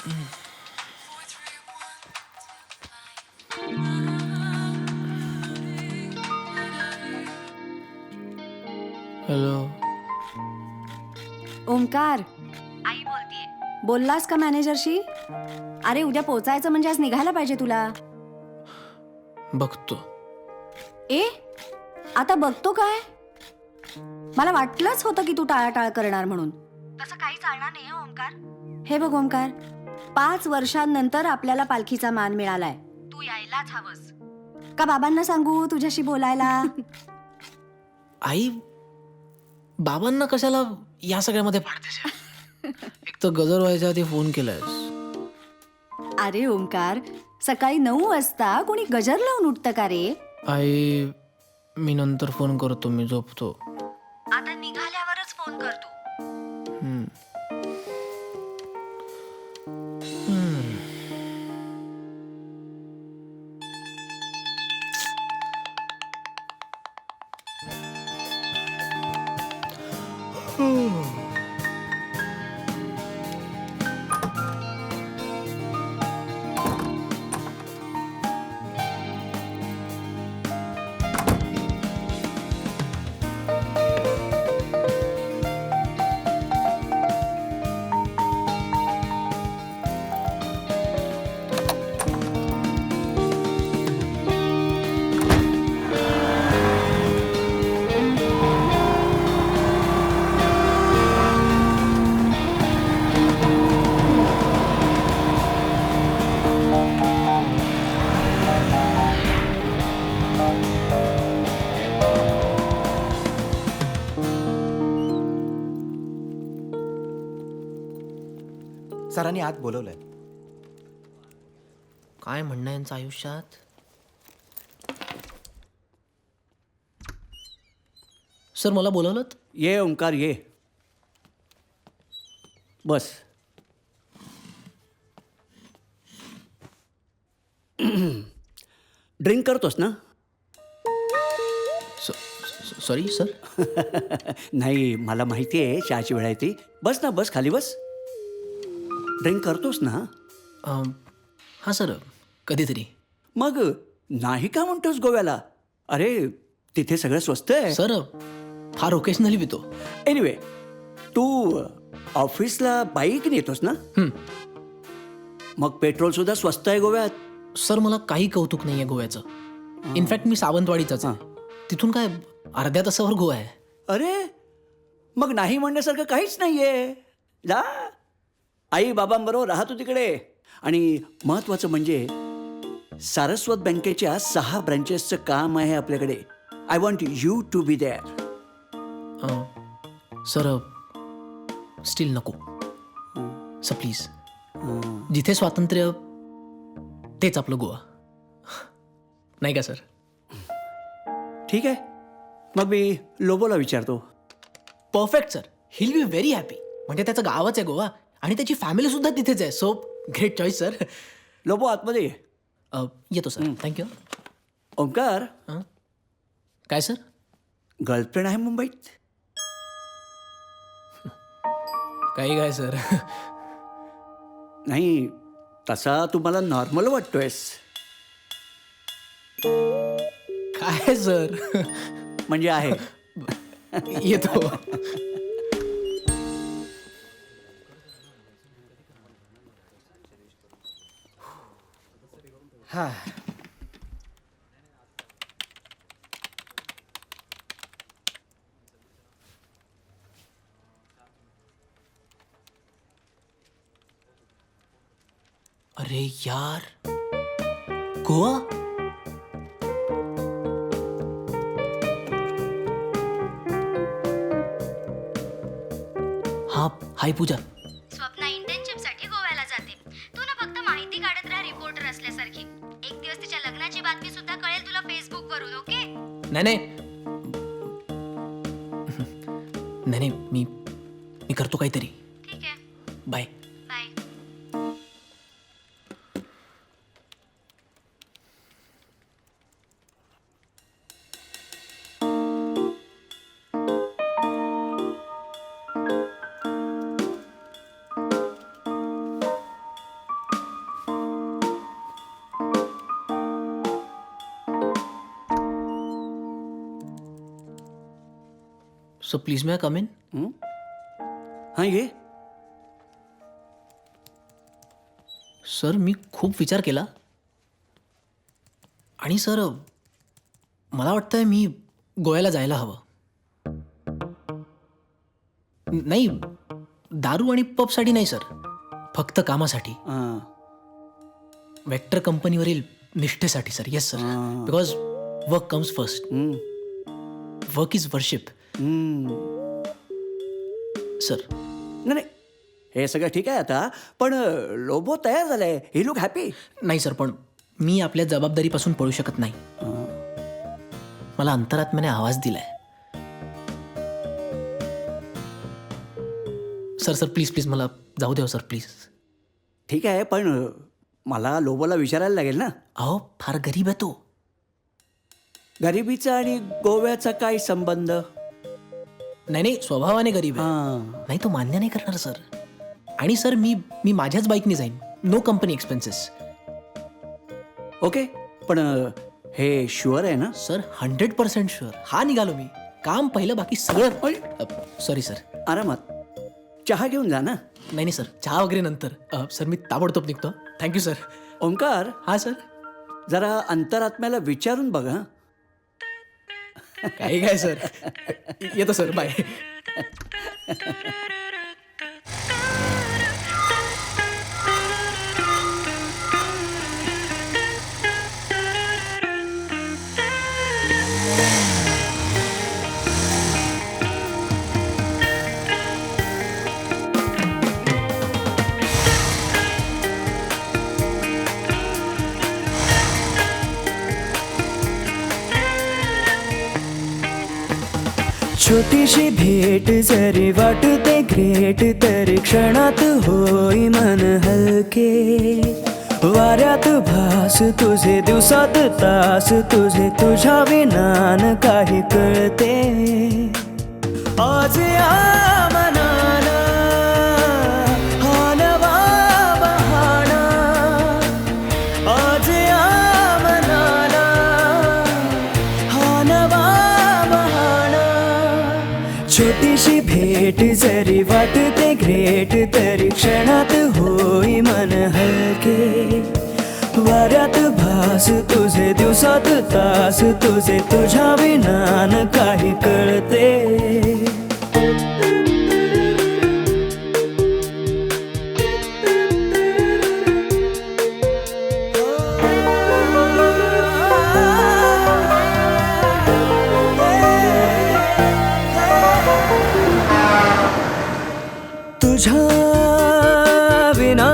Hello. Omkar, आई बोलतीये. बोललास का मॅनेजरशी? अरे उद्या पोचायचं म्हणजे आज निघायला पाहिजे तुला. बघतो. ए आता बघतो काय? मला वाटलंच होतं की तू टाळाटाळ करणार म्हणून. तसं काही चालणार नाही ओमकार. हे बघ ओमकार, 5 वर्षांनंतर आपल्याला पालखीचा मान मिळालाय. तू यायलाच हवंस. का बाबांना सांगू तुझ्याशी बोलायला? आई, बाबांना कशाला या सगळ्यामध्ये पाडतेस? एक तर गजर व्हायच्या आधी फोन केलायस. अरे ओमकार, सकाळी 9 वाजता कोणी गजर लावून उठतं का रे? आई, मी नंतर फोन करतो, मी झोपतो. आता निघाल्यावरच फोन करतो. सरांनी आत बोलवलंय. काय म्हणणं आहे यांचं आयुष्यात? सर, मला बोलवलं? ये ओंकार ये. बस. ड्रिंक करतोस ना? Sorry sir. नाही, मला माहिती आहे चहाची वेळ आहे ती. बस ना, बस, खाली बस. ड्रिंक करतोस ना? हां सर, कधीतरी. मग नाही का म्हणतोस गोव्याला? अरे तिथे सगळं स्वस्त आहे. सर, फार ओकेशनली पितो. एनिवे, तू ऑफिसला बाईक नेतोस ना? मग पेट्रोल सुद्धा स्वस्त आहे गोव्यात. सर, मला काही कौतुक नाही आहे गोव्याचं. इनफॅक्ट मी सावंतवाडीचाच आहे. तिथून काय अर्ध्या तासावर गोवा आहे. अरे मग नाही म्हणण्यासारखं काहीच नाहीये. जा, आई बाबांबरोबर राहा तू तिकडे. आणि महत्वाचं म्हणजे सारस्वत बँकेच्या 6 ब्रँचेसचं काम आहे आपल्याकडे. I want you to be there. Sir, स्टील नको सर, प्लीज. जिथे स्वातंत्र्य तेच आपलं गोवा, नाही का सर? ठीक आहे, मग मी लोबोला विचारतो. Perfect sir, hill be very happy. म्हणजे त्याचं गावच आहे गोवा आणि त्याची फॅमिली सुद्धा तिथेच आहे. So great choice sir. Lobo आतमध्ये ये. येतो सर, थँक्यू. ओंकार, काय सर? गर्लफ्रेंड आहे मुंबईत? काही काय सर? नाही, तसा तू मला नॉर्मल वाटतोयस. काय सर? म्हणजे आहे. येतो. हा. अरे यार, गोवा. हा, हाय पूजा. स्वप्ना इंटर्नशिपसाठी गोव्याला जाते. तू ना फक्त माहिती काढत राहा रिपोर्टर असल्यासारखी. एक दिवस तिच्या लग्नाची बातमी सुद्धा कळेल तुला फेसबुक वरून. ओके? नाही, मी करतो काहीतरी. ठीक आहे, bye. Bye. So please may I come in? हां ये. सर मी खूप विचार केला आणि सर मला वाटतंय मी गोव्याला जायला हवं. नाही, दारू आणि पबसाठी नाही सर, फक्त कामासाठी. हां. वेक्टर कंपनीवरील निष्ठेसाठी sir. Yes sir, because work comes first. Work is worship sir. नाही नाही, हे सगळं ठीक आहे आता, पण लोबो तयार झालाय. ही लुक हॅपी. नाही सर, पण मी आपल्या जबाबदारीपासून पळू शकत नाही. मला अंतरात्म्याने आवाज दिलाय. सर सर प्लीज प्लीज मला जाऊ द्या सर प्लीज. ठीक आहे, पण मला लोबोला विचारायला लागेल ना. अहो फार गरीब आहे तो. गरिबीचा आणि गोव्याचा काय संबंध? नाही नाही, स्वभावाने गरीब आहे. हां. नाही तो मान्य नाही करणार सर. आणि सर मी माझ्याच बाईकने जाईन, नो कंपनी एक्सपेन्सेस. ओके, पण हे शुअर आहे ना? Sir 100% sure. हा निघालो मी. काम पहिलं, बाकी सगळं. Sorry sir. आरामात चहा घेऊन जा ना. नाही नाही सर, चहा वगैरे नंतर. सर मी ताबडतोब निघतो. Thank you sir. ओंकार, हा सर. जरा अंतरात्म्याला विचारून बघ. हं. काही काय सर. येतो सर, बाय. छोटीशी भेट जरी वाटते ग्रेट, तरी क्षणात होई मन हलके. वाऱ्यात भास तुझे, दिवसात तास तुझे, तुझ्या विनान काही कळते. आज या मनाला हा नवा बहाणा, आज या मनाला हा नवा बहाणा. छोटीशी भेट जरी वाटते ग्रेट, तरी क्षणात होई मन हलके. वाऱ्यात भास तुझे, दिवसात तास तुझे, तुझ्या विनान काही कळते. तुझ्या विना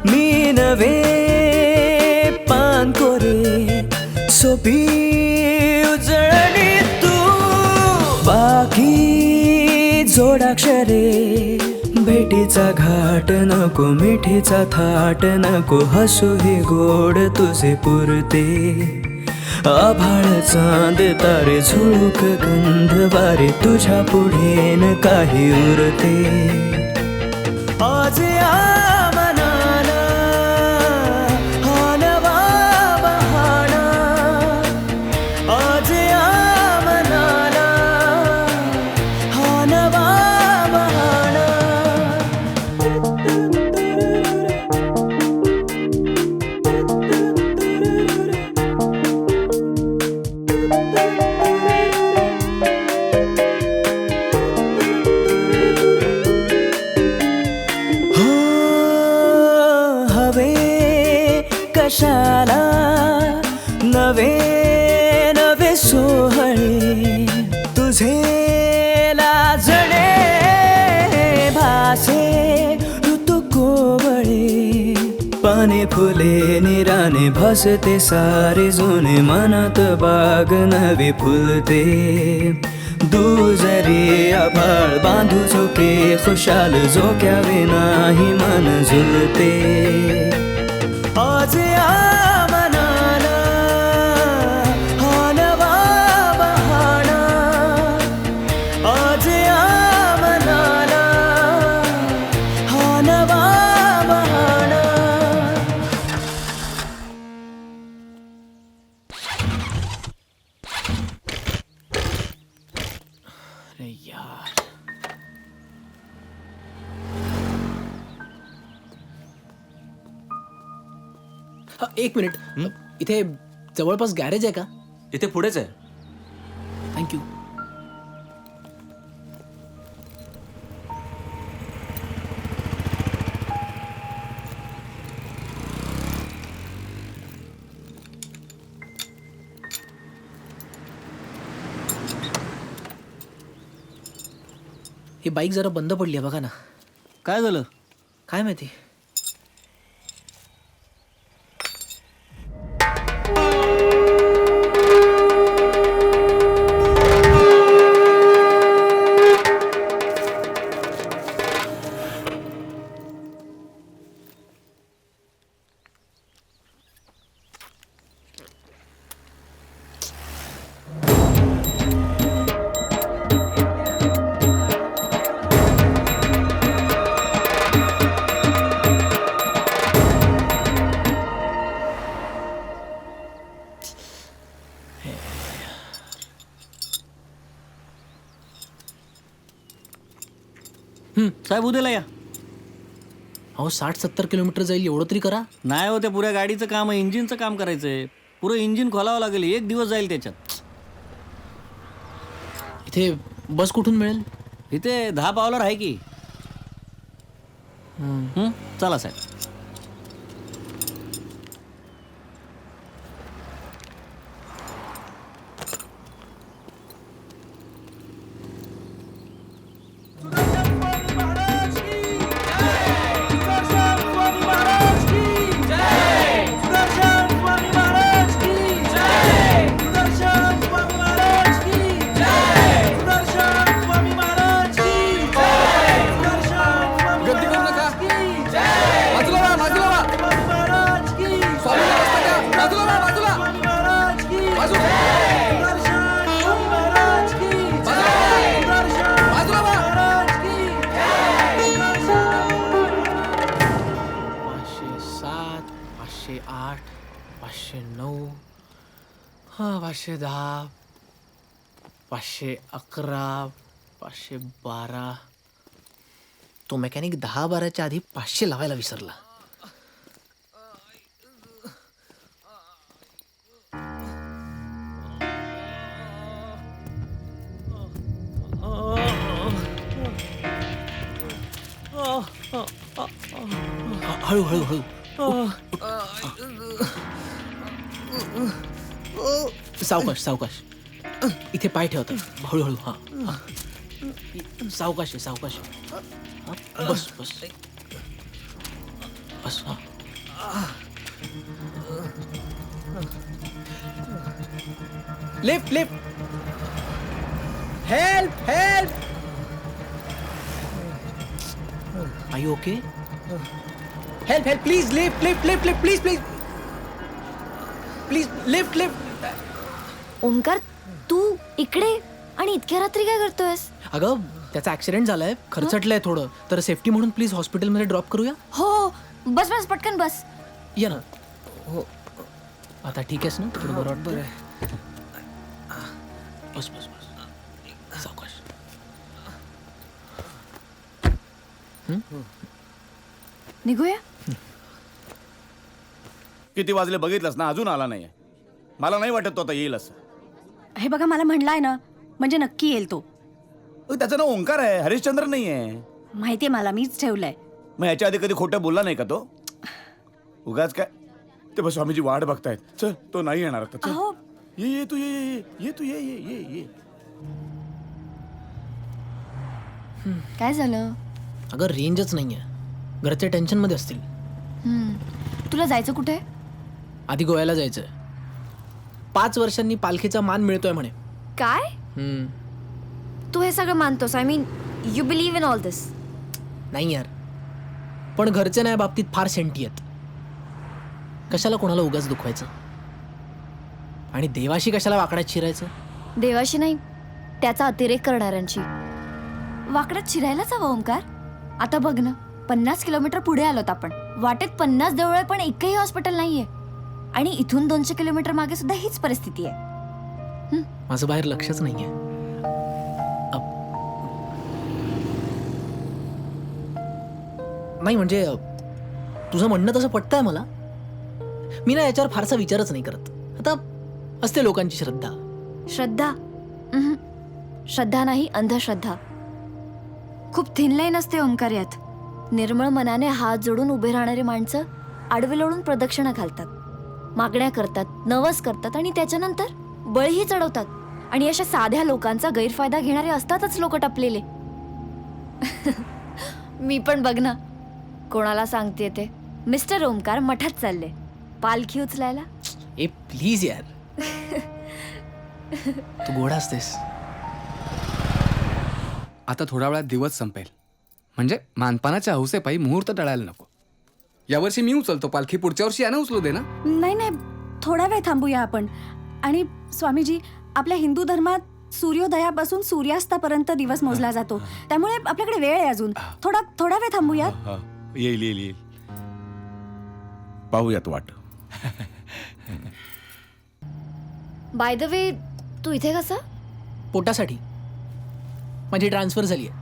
मी नवे पान कोरे, सोपी उजळणी तू. बाकी जोडाक्षरे, भेटीचा घाट नको, मिठीचा थाट नको, हसू हे गोड तुझे पुरते. आभाळ चांद तारे झुळूक गंध वारे, तुझ्या पुढे न काही उरते. आज या मनाला हा नवा बहाणा, आज या मनाला हा नवा बहाणा. कशाला नवे नवे सोहळे, तुझे लाजणे भासे ऋतू कोवळे. पाने फुले निराने भासते सारे जुने, मनात बाग नवे फुलते. दुजरी आभाळ बांधू झोके, खुशाल झोक्या विनाही मन झुलते. आज या मनाला हा नवा बहाणा, आज या मनाला हा नवा बहाणा. अरे यार. हा, एक मिनिट. इथे जवळपास गॅरेज आहे का? इथे पुढेच आहे. थँक्यू. ही बाईक जरा बंद पडली आहे बघा ना. काय झालं? काय माहिती. साहेब उद्याला या. अहो 60-70 किलोमीटर जाईल एवढं तरी करा. नाही हो, त्या पुऱ्या गाडीचं काम आहे, इंजिनचं काम करायचंय. पुरं इंजिन खोलावं लागेल, 1 दिवस जाईल त्याच्यात. इथे बस कुठून मिळेल? इथे 10 पावलावर आहे की. चला साहेब. हां 510, 511, 512. तो मेकॅनिक 10-12च्या आधी 500 लावायला विसरला. हळू हळू हळू. सावकाश सावकाश. इथे पाय ठेवतात. हळूहळू. हा हा. सावकाश आहे सावकाश. बस बस बस. हा lift lift. Help help. Are you okay? Help help please. Lift lift lift lift please please please. Lift lift. Omkar, तू इकडे आणि इतक्या रात्री काय करतोयस? अगं त्याचा ऍक्सिडेंट झालाय, खरचटलंय थोडं, तर सेफ्टी म्हणून प्लीज हॉस्पिटलमध्ये ड्रॉप करूया. हो, बस बस पटकन बस. ये ना. हो आता ठीक आहेस ना? थोडं बरं वाटतं. बस बस बस सावकाश. निघूया. किती वाजले बघितलंस ना? अजून आला नाहीये. मला नाही वाटत तो आता येईल असं. हे बघा, मला म्हणलाय ना, म्हणजे नक्की येईल तो. त्याचं नाव ओंकार आहे, हरिश्चंद्र नाहीये. माहितीये मला, मीच ठेवलंय. मग याच्या आधी कधी खोटं बोलला नाही का तो? उगाच काय ते बस स्वामीची वाट बघतायत. चल, तो नाही येणार आता. चल. अहो, ये ये तू ये ये ये तू ये ये ये ये. काय झालं? अगं रेंजच नाहीये. घरचे टेन्शन मध्ये असतील. तुला जायचं कुठे? आधी गोव्याला जायचंय. 5 वर्षांनी पालखीचा मान मिळतोय म्हणे. काय? तू हे सगळं मानतोस? I mean, you believe in all this? नाही यार, पण घरचे नाही बाबतीत फार सेंटी आहेत. कशाला कोणाला उगाच दुखवायचं आणि देवाशी कशाला वाकड्यात शिरायचं. देवाशी नाही, त्याचा अतिरेक करणाऱ्यांची. वाकड्यात शिरायलाच हवं ओंकार. आता बघ ना, 50 किलोमीटर पुढे आलोत आपण. वाटेत 50 देवळं आहे, पण एकही हॉस्पिटल नाहीये. आणि इथून 200 किलोमीटर मागे सुद्धा हीच परिस्थिती आहे. माझं बाहेर लक्षच नाहीये. नाही म्हणजे तुझं म्हणणं तसं पटतंय मला. मी ना याच्यावर फारसा विचारच नाही करत. आता असते लोकांची श्रद्धा. श्रद्धा श्रद्धा नाही, अंधश्रद्धा. खूप थिन लाईन असते ओंकार यात. निर्मळ मनाने हात जोडून उभे राहणारी माणसं आडवे लोळून प्रदक्षिणा घालतात, मागण्या करतात, नवस करतात आणि त्याच्यानंतर बळीही चढवतात. आणि अशा साध्या लोकांचा गैरफायदा घेणारे असतातच लोक टपलेले. मी पण बघ ना, कोणाला सांगते ते मिस्टर ओंकार मठात चालले पालखी उचलायला. ए प्लीज यार, तू गोड असतेस. आता थोड्या वेळात दिवस संपेल, म्हणजे मानपानाच्या हौसेपायी मुहूर्त टळायला नको. यावर्षी मी उचलतो पालखी, पुढच्या वर्षी यानं उचलू दे ना. नाही नाही, थोडा वेळ थांबूया आपण. आणि स्वामीजी, आपल्या हिंदू धर्मात सूर्योदयापासून सूर्यास्तापर्यंत दिवस मोजला जातो, त्यामुळे आपल्याकडे वेळ आहे अजून. थोडा वेळ थांबूया. येईल येईल येईल, पाहूयात वाट. बाय द वे, तू इथे कसा? पोटासाठी. माझी ट्रान्सफर झाली आहे,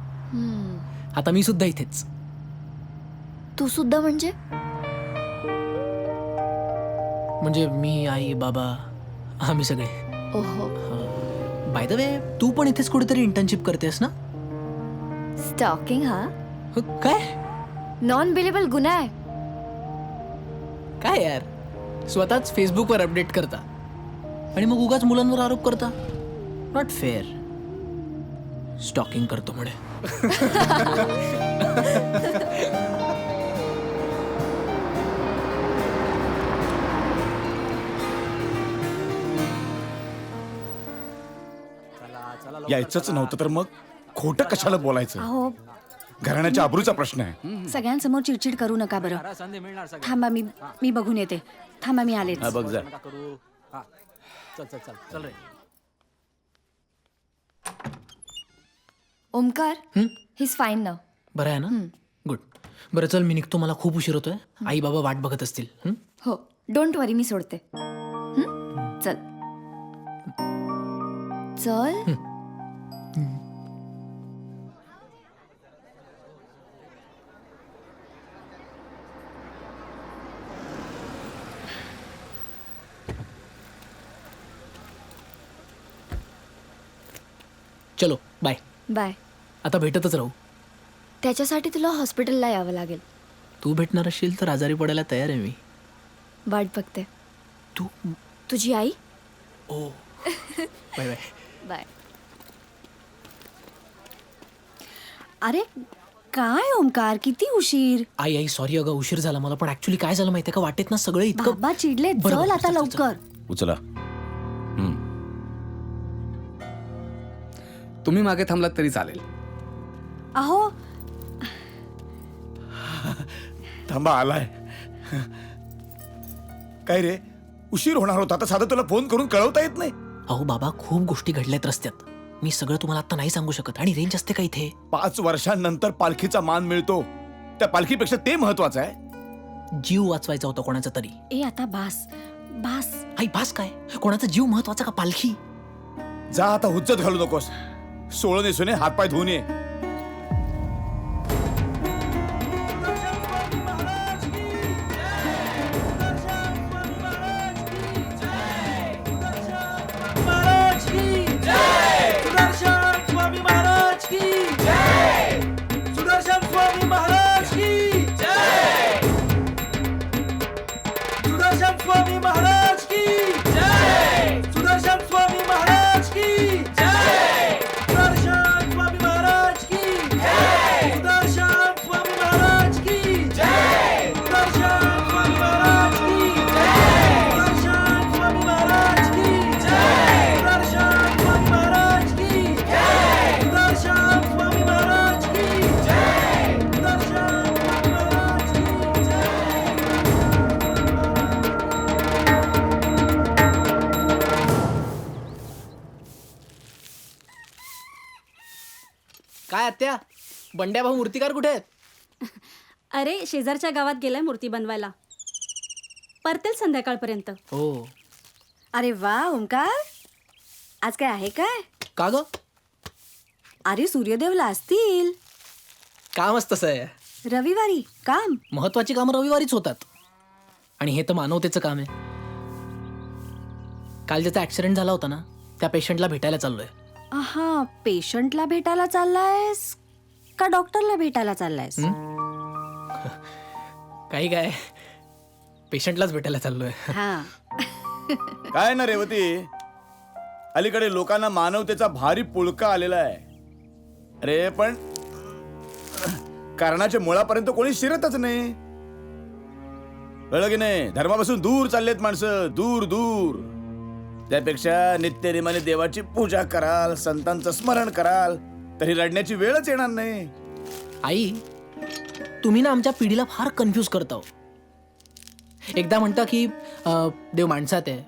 आता मी सुद्धा इथेच. तू सुद्धा म्हणजे? म्हणजे मी, आई, बाबा, आम्ही सगळे. ओहो. बाय द वे, तू पण इथेच कुठेतरी इंटर्नशिप करतेस ना? स्टॉकिंग हा काय नॉन बिलेबल गुन्हा आहे. काय यार, स्वतःच फेसबुकवर अपडेट करता आणि मग उगाच मुलांवर आरोप करता. Not fair. स्टॉकिंग करतो म्हणे. यायचंच नव्हतं तर मग खोटं कशाला बोलायचं? अहो, घराण्याच्या आबरूचा प्रश्न आहे. सगळ्यांसमोर चिडचिड करू नका बरं. थांबा, मी बघून येते. थांबा, मी आलेच. बघ जा. चल रे. ओमकार, हिज फाईन नाव. बरं आहे ना? गुड. बरं चल, मी निघतो, मला खूप उशीर होतोय. आई बाबा वाट बघत असतील. हो, डोंट वरी, मी सोडते. चल चल. चलो बाय. बाय. आता भेटतच राहू. त्याच्यासाठी तुला हॉस्पिटलला यावं लागेल. तू भेटणार असशील तर आजारी पडायला तयार आहे मी. वाट बघते. तू तुझी आई. ओ बाय बाय. बाय. अरे काय ओमकार, किती उशीर. आई आई सॉरी अगं, उशीर झाला मला. पण ऍक्च्युली काय झालं माहितीये का, वाटेत ना सगळं इतकं. बाबा चिडले. बरं, चल बरं, आता चल, चल, लवकर. उचला. तुम्ही मागे थांबलात तरी चालेल. अहो, थांबा, आलाय. काय रे, उशीर होणार होता, आता साधं तुला फोन करून कळवता येत नाही? अहो बाबा, खूप गोष्टी घडल्यात रस्त्यात. मी सगळं तुम्हाला आता नाही सांगू शकत. आणि रेंज असते का इथे? 5 वर्षांनंतर पालखीचा मान मिळतो, त्या पालखीपेक्षा ते महत्वाचं आहे. जीव वाचवायचा होता कोणाचा तरी. ए आता बास बास. आई बास काय, कोणाचा जीव महत्वाचा का पालखी? जा आता, हुज्जत घालू नकोस. सोळं नेसूने हातपाय धुवून ये. काय आत्या, बंड्या भाऊ मूर्तिकार कुठे आहेत? अरे शेजारच्या गावात गेलाय मूर्ती बनवायला, परतेल संध्याकाळपर्यंत. हो. अरे वा ओमकार, आज काय आहे काय? का ग? अरे सूर्यदेवला असतील. कामच तसं आहे. रविवारी काम? महत्वाची कामं रविवारीच होतात आणि हे तर मानवतेचं काम आहे. काल ज्याचा ऍक्सिडेंट झाला होता ना त्या पेशंटला भेटायला चाललोय. हा, पेशंटला भेटायला चाललायस का डॉक्टरला भेटायला चाललायस? काही काय पेशंटलाच भेटायला चाललोय. हा. काय ना रेवती, अलीकडे लोकांना मानवतेचा भारी पुळका आलेला आहे. अरे पण कारणाच्या मुळापर्यंत कोणी शिरतच नाही. कळलं की नाही? धर्मापासून दूर चाललेत माणसं, दूर दूर. त्यापेक्षा नित्यनेमाने देवाची पूजा कराल, संतांचं स्मरण कराल, तरी रडण्याची वेळच येणार नाही. आई, तुम्ही ना आमच्या पिढीला फार कन्फ्यूज करता हो. एकदा म्हणता की देव माणसात आहे,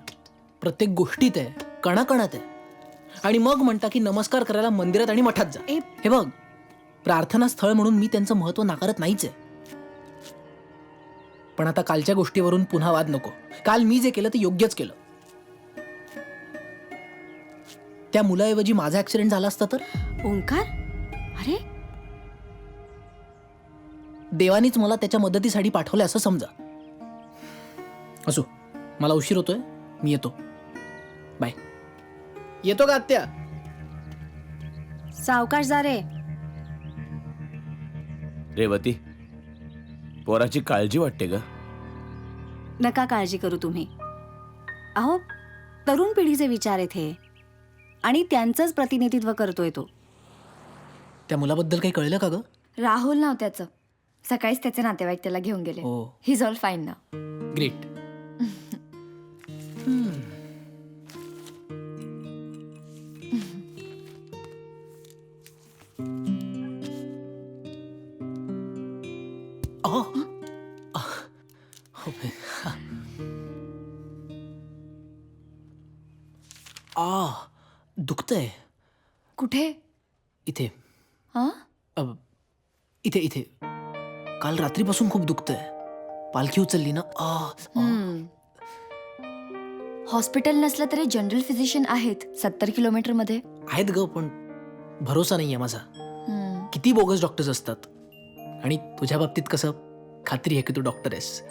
प्रत्येक गोष्टीत आहे, कणाकणात आहे, आणि मग म्हणता की नमस्कार करायला मंदिरात आणि मठात जा. हे बघ, प्रार्थना स्थळ म्हणून मी त्यांचं महत्व नाकारत नाहीच आहे, पण आता कालच्या गोष्टीवरून पुन्हा वाद नको. काल मी जे केलं ते योग्यच केलं. त्या मुलाऐवजी माझा ऍक्सिडेंट झाला असता तर ओंकार, अरे देवानीच मला त्याच्या मदतीसाठी पाठवलं असं समजा. असो, मला उशीर होतोय, मी येतो. बाय. येतो का आत्या? सावकाश जा रे. रेवती, पोराची काळजी वाटते ग. नका काळजी करू तुम्ही. अहो, तरुण पिढीचे विचार आहेत हे, आणि त्यांचंच प्रतिनिधित्व करतोय तो. त्या मुलाबद्दल काही कळलं का ग? राहुल नाव त्याचं. सकाळीच त्याचे नातेवाईक त्याला घेऊन गेले. हो. ही इज ऑल फाईन ना. ग्रेट. दुखतंय. कुठे? इथे. हा? इथे इथे. काल रात्रीपासून खूप दुखतंय. पालखी उचलली ना. हॉस्पिटल नसलं तरी जनरल फिजिशियन आहेत 70 किलोमीटर मध्ये. आहेत ग, पण भरोसा नाहीये माझा. किती बोगस डॉक्टर्स असतात. आणि तुझ्या बाबतीत कसं खात्री आहे की तू डॉक्टर आहेस.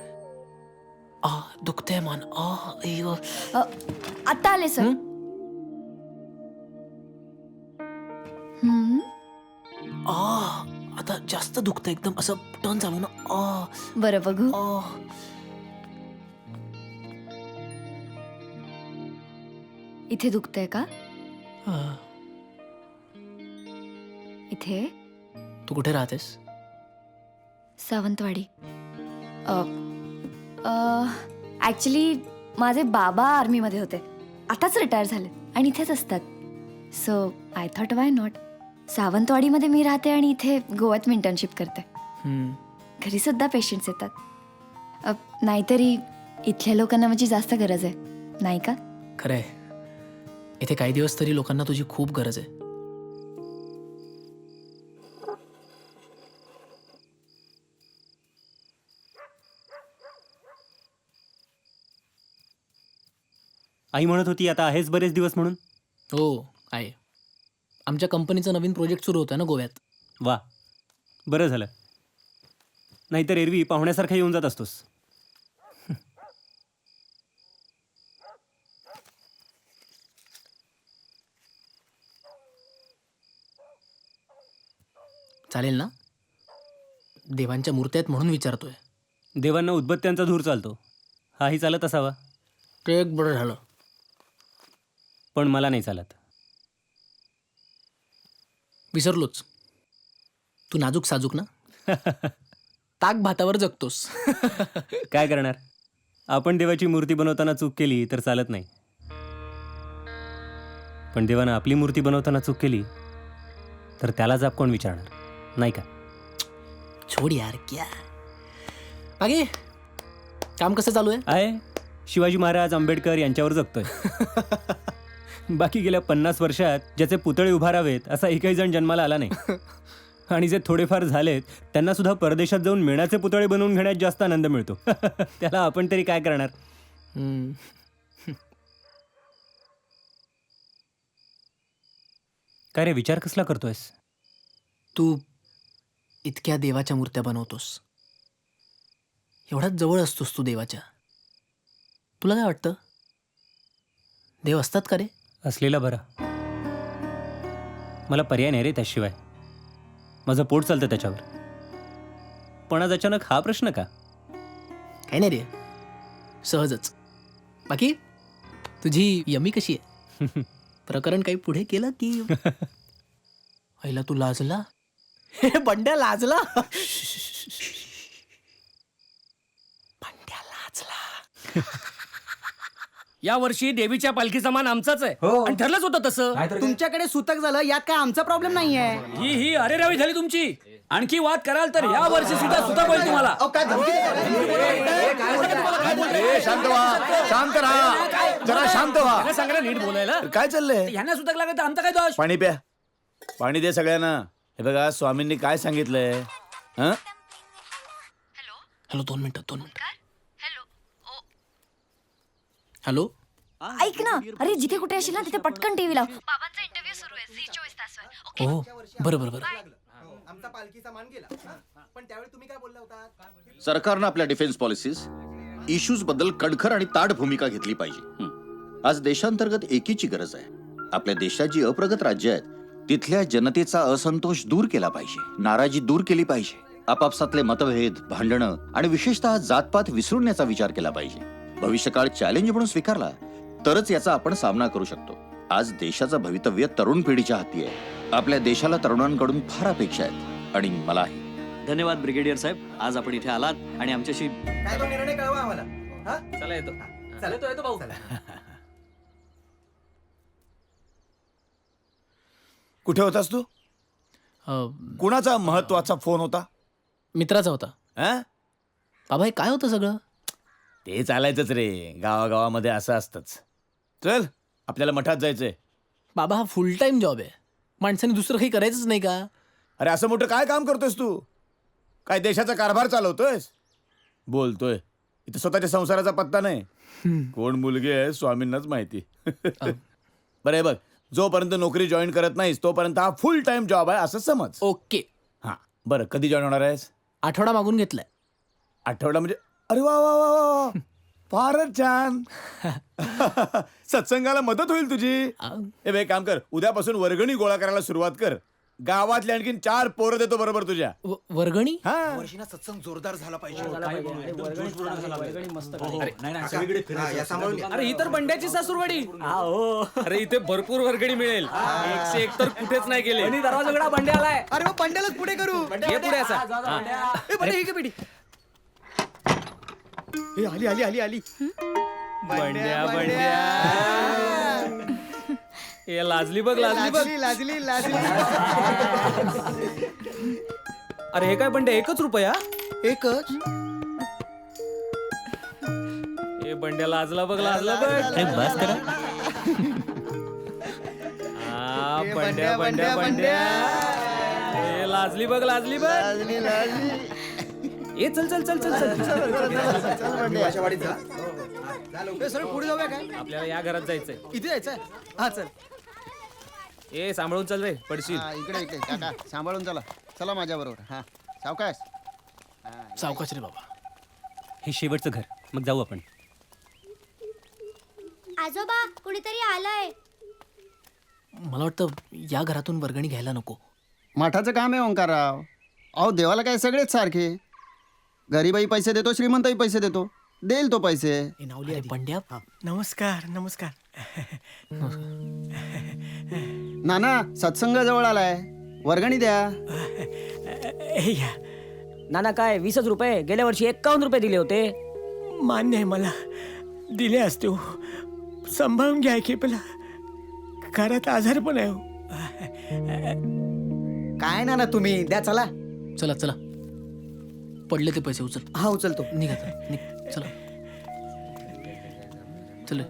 दुखतंय मान. आता आले सर. आता जास्त दुखतंय एकदम. असं टर्न चालू ना. बरं बघू. इथे दुखतंय का? इथे? तू कुठे राहतेस? सावंतवाडी. ऍक्च्युली माझे बाबा आर्मीमध्ये होते, आताच रिटायर झाले आणि इथेच असतात. So I thought why not. सावंतवाडीमध्ये मी राहते आणि इथे गोव्यात मी इंटर्नशिप करते. घरी सुद्धा पेशंट्स येतात. नाहीतरी इथल्या लोकांना माझी जास्त गरज आहे, नाही का? खरंय, इथे काही दिवस तरी लोकांना तुझी खूप गरज आहे. आई म्हणत होती आता आहेच बरेच दिवस म्हणून. हो आहे. आमच्या कंपनीचं नवीन प्रोजेक्ट सुरू होतं ना गोव्यात. वा, बरं झालं. नाहीतर एरवी पाहुण्यासारखा येऊन जात असतोस. चालेल ना? देवांच्या मूर्त्या आहेत म्हणून विचारतोय. देवांना उदबत्त्यांचा धूर चालतो, हाही चालत असावा. ते एक बरं झालं. पण मला नाही चालत. विसरलोच, तू नाजूक साजूक ना. ताक भातावर जगतोस. काय करणार, आपण देवाची मूर्ती बनवताना चूक केली तर चालत नाही, पण देवानं आपली मूर्ती बनवताना चूक केली तर त्याला जाब कोण विचारणार, नाही का? छोड यार क्या. बाकी काम कसं चालू आहे? शिवाजी महाराज, आंबेडकर यांच्यावर जगतोय. बाकी गेल्या 50 वर्षात ज्याचे पुतळे उभारावेत असा एकही जण जन्माला आला नाही. आणि जे थोडेफार झालेत त्यांना सुद्धा परदेशात जाऊन मेणाचे पुतळे बनवून घेण्यात जास्त आनंद मिळतो. त्याला आपण तरी काय करणार? काय रे, विचार कसला करतोयस? तू इतक्या देवाच्या मूर्त्या बनवतोस, एवढ्याच जवळ असतोस तू देवाच्या, तुला काय वाटतं देव असतात का रे? असलेला बरा. मला पर्याय नाही रे त्याशिवाय. माझं पोट चालतं त्याच्यावर. पण आज अचानक हा प्रश्न का? काही नाही रे, सहजच. बाकी तुझी यमी कशी आहे? प्रकरण काही पुढे केलं की पहिला तू लाजला? हे बंड्या लाजला. बंड्या लाजला. या वर्षी देवीच्या पालखीचा मान आमचाच आहे आणि ठरलंच होतं तसं. तुमच्याकडे सुतक झालं यात काय आमचा प्रॉब्लेम नाहीये. ही अरे रावी झाली तुमची. आणखी वाद कराल तर या वर्षी सुद्धा सुतक होईल तुम्हाला. शांत व्हा, शांत राहा, जरा शांत व्हा. सांगा नीट बोलायला. काय चाललंय? यांना सुतक लागत तर आमचा काय दोष? पाणी प्या, पाणी दे सगळ्यांना. हे बघा स्वामींनी काय सांगितलंय. हं? हॅलो, 2 मिनिटं. हॅलो. ओ हॅलो. ऐक ना, अरे जिथे कुठे असेल ना तिथे पटकन टीव्ही लाव. बाबांचा इंटरव्ह्यू सुरू आहे. झी 24 तासवर. ओके. हो, बरं. आमचा पालखीचा मान गेला. पण त्यावेळी तुम्ही काय बोलला होता? सरकारनं आपल्या डिफेन्स पॉलिसीज इश्यूज बद्दल कडखर आणि ताठ भूमिका घेतली पाहिजे. आज देशांतर्गत एकीची गरज आहे. आपल्या देशात जी अप्रगत राज्य आहेत तिथल्या जनतेचा असंतोष दूर केला पाहिजे, नाराजी दूर केली पाहिजे. आपापसातले मतभेद, भांडणं आणि विशेषतः जातपात विसरण्याचा विचार केला पाहिजे. भविष्यकाळ चॅलेंज म्हणून स्वीकारला तरच याचा आपण सामना करू शकतो. आज देशाचं भवितव्य तरुण पिढीच्या हाती आहे. आपल्या देशाला तरुणांकडून फार अपेक्षा आहेत आणि मलाही. धन्यवाद ब्रिगेडियर साहेब, आज आपण इथे आलात आणि आमच्याशी. काय तो निर्णय कळवा आम्हाला. हा? चला येतो. येतो भाऊ. कुठे होतास तू? कुणाचा महत्वाचा फोन होता? मित्राचा होता. हं? बाबा, हे काय होतं सगळं? ते चालायचंच रे, गावागावामध्ये असं असतंच. चल, आपल्याला मठात जायचंय. बाबा, हा फुल टाइम जॉब आहे. माणसाने दुसरं काही करायचंच नाही का? अरे असं मोठं काय काम करतोयस तू? काय देशाचा कारभार चालवतोयस? बोलतोय इथं स्वतःच्या संसाराचा पत्ता नाही. कोण मुलगी आहे स्वामींनाच माहिती. बरं हे बघ, जोपर्यंत नोकरी जॉईन करत नाहीस तोपर्यंत हा फुल टाइम जॉब आहे असं समज. ओके. हा, बरं कधी जॉईन होणार आहेस? आठवडा मागून घेतलाय. आठवडा म्हणजे? अरे वा वा वा वा, फारच छान. सत्संगाला मदत होईल तुझी. हे बे, काम कर, उद्यापासून वर्गणी गोळा करायला सुरुवात कर. गावातले आणखीन 4 पोरं देतो बरोबर तुझ्या. वर्गणी? हा, वर्षीना सत्संग जोरदार झाला पाहिजे. अरे ही तर बंड्याची सासूरवाडी. अरे इथे भरपूर वर्गणी मिळेल. 101 तर कुठेच नाही गेले. दरवाजाकडे बंड्या आलाय. अरे मग पंड्यालाच पुढे करू. हे पुढे असा. आली. बंड्या हे लाजली बघ. लाजली. अरे हे काय बंड्या, 1 रुपया? एकच. हे बंड्या लाजला बघ. अरे बस करा. बंड्या हे लाजली बघ. ए चल. पुढे जाऊया काय? आपल्याला या घरात जायचंय. इथे जायचंय. हा चल. ए सांभाळून चल रे, पडशील. इकडे काका सांभाळून चला माझ्या बरोबर. हा सावकाश. सावकाश रे बाबा. हे शेवटचं घर, मग जाऊ आपण. आजोबा, कुणीतरी आलंय. मला वाटतं या घरातून वर्गणी घ्यायला नको. मठाचं काम आहे ओंकारराव. अहो देवाला काय सगळेच सारखे. गरीबाई पैसे देतो, श्रीमंतही पैसे देतो. देईल तो पैसे. अरे बंड्या, नमस्कार. नाना, सत्संग जवळ आलाय, वर्गणी द्या. नाना काय 20 रुपये? गेल्या वर्षी 51 रुपये दिले होते. मान्य आहे मला, दिले असते हो. सांभाळून घ्या की, पेला घरात आजार पण आहे. काय नाना तुम्ही द्या. चला पडले ते पैसे उचल. हा उचलतो. निघा चला. चल.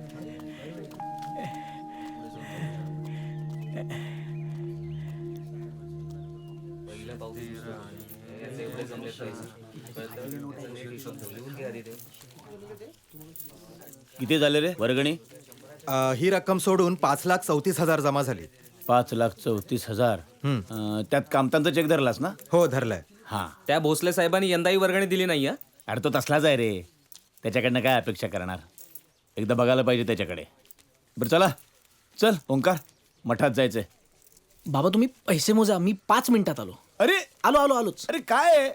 किती झाले रे वर्गणी? ही रक्कम सोडून 5,34,000 जमा झाली. 5,34,000. त्यात कामतांचा चेक धरलास ना? हो धरलाय. हा त्या भोसले साहेबांनी यंदाही वर्गणी दिली नाही हा? अरे तो तसलाच आहे रे, त्याच्याकडनं काय अपेक्षा करणार. एकदा बघायला पाहिजे त्याच्याकडे. बरं चला, चल ओंकार, मठात जायचंय. बाबा तुम्ही पैसे मोजा, मी 5 मिनिटात आलो. अरे आलोच. अरे काय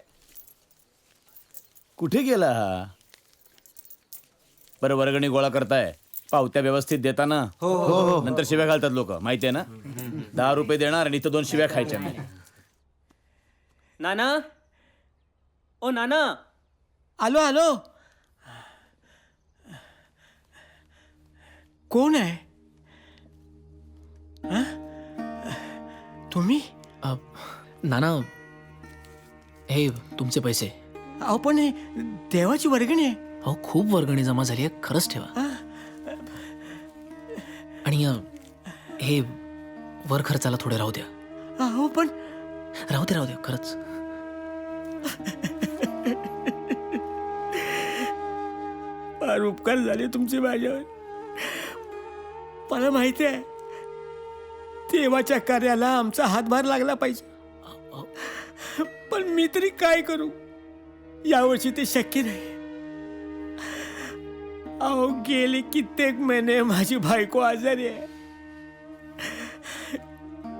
कुठे गेला हा? बरं वर्गणी गोळा करताय, पावत्या व्यवस्थित देताना. हो. नंतर शिव्या घालतात लोक, माहिती आहे ना. 10 रुपये देणार आणि इथं 2 शिव्या खायच्या नाही. नाना, ओ नाना. आलो. कोण आहे? हं? तुम्ही? नाना, हे तुमचे पैसे. अहो पण हे देवाची वर्गणी आहे. अहो खूप वर्गणी जमा झाली आहे, खरंच ठेवा. आणि हे वर खर्चाला थोडे राहू द्या. अहो पण राहू द्या खरंच. फार उपकार झाले तुमचे माझ्यावर. मला माहिती आहे देवाच्या कार्याला आमचा हातभार लागला पाहिजे, पण मी तरी काय करू, यावर्षी ते शक्य नाही. अहो गेले कित्येक महिने माझी बायको आजारी आहे.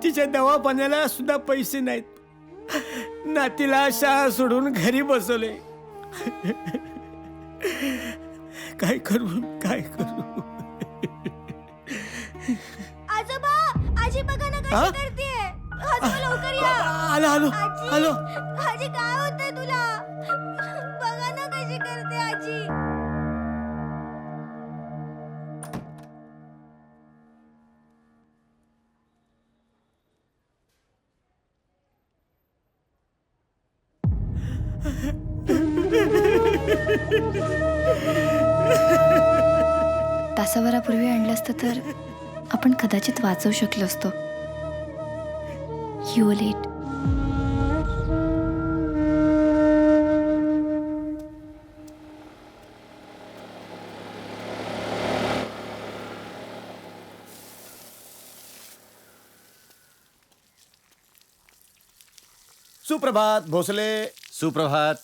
तिच्या दवाखान्याला सुद्धा पैसे नाहीत. नातीला शाळा सोडून घरी बसवले. काय करू. आजोबा, आजी बघा ना कशी करतेय. आजोबा लवकर या. आलो. आजी काय होतंय तुला? बघा ना कशी करते आजी. तासाभरापूर्वी आणलं असतं तर आपण कदाचित वाचवू शकलो असतो. You let. सुप्रभात भोसले. सुप्रभात.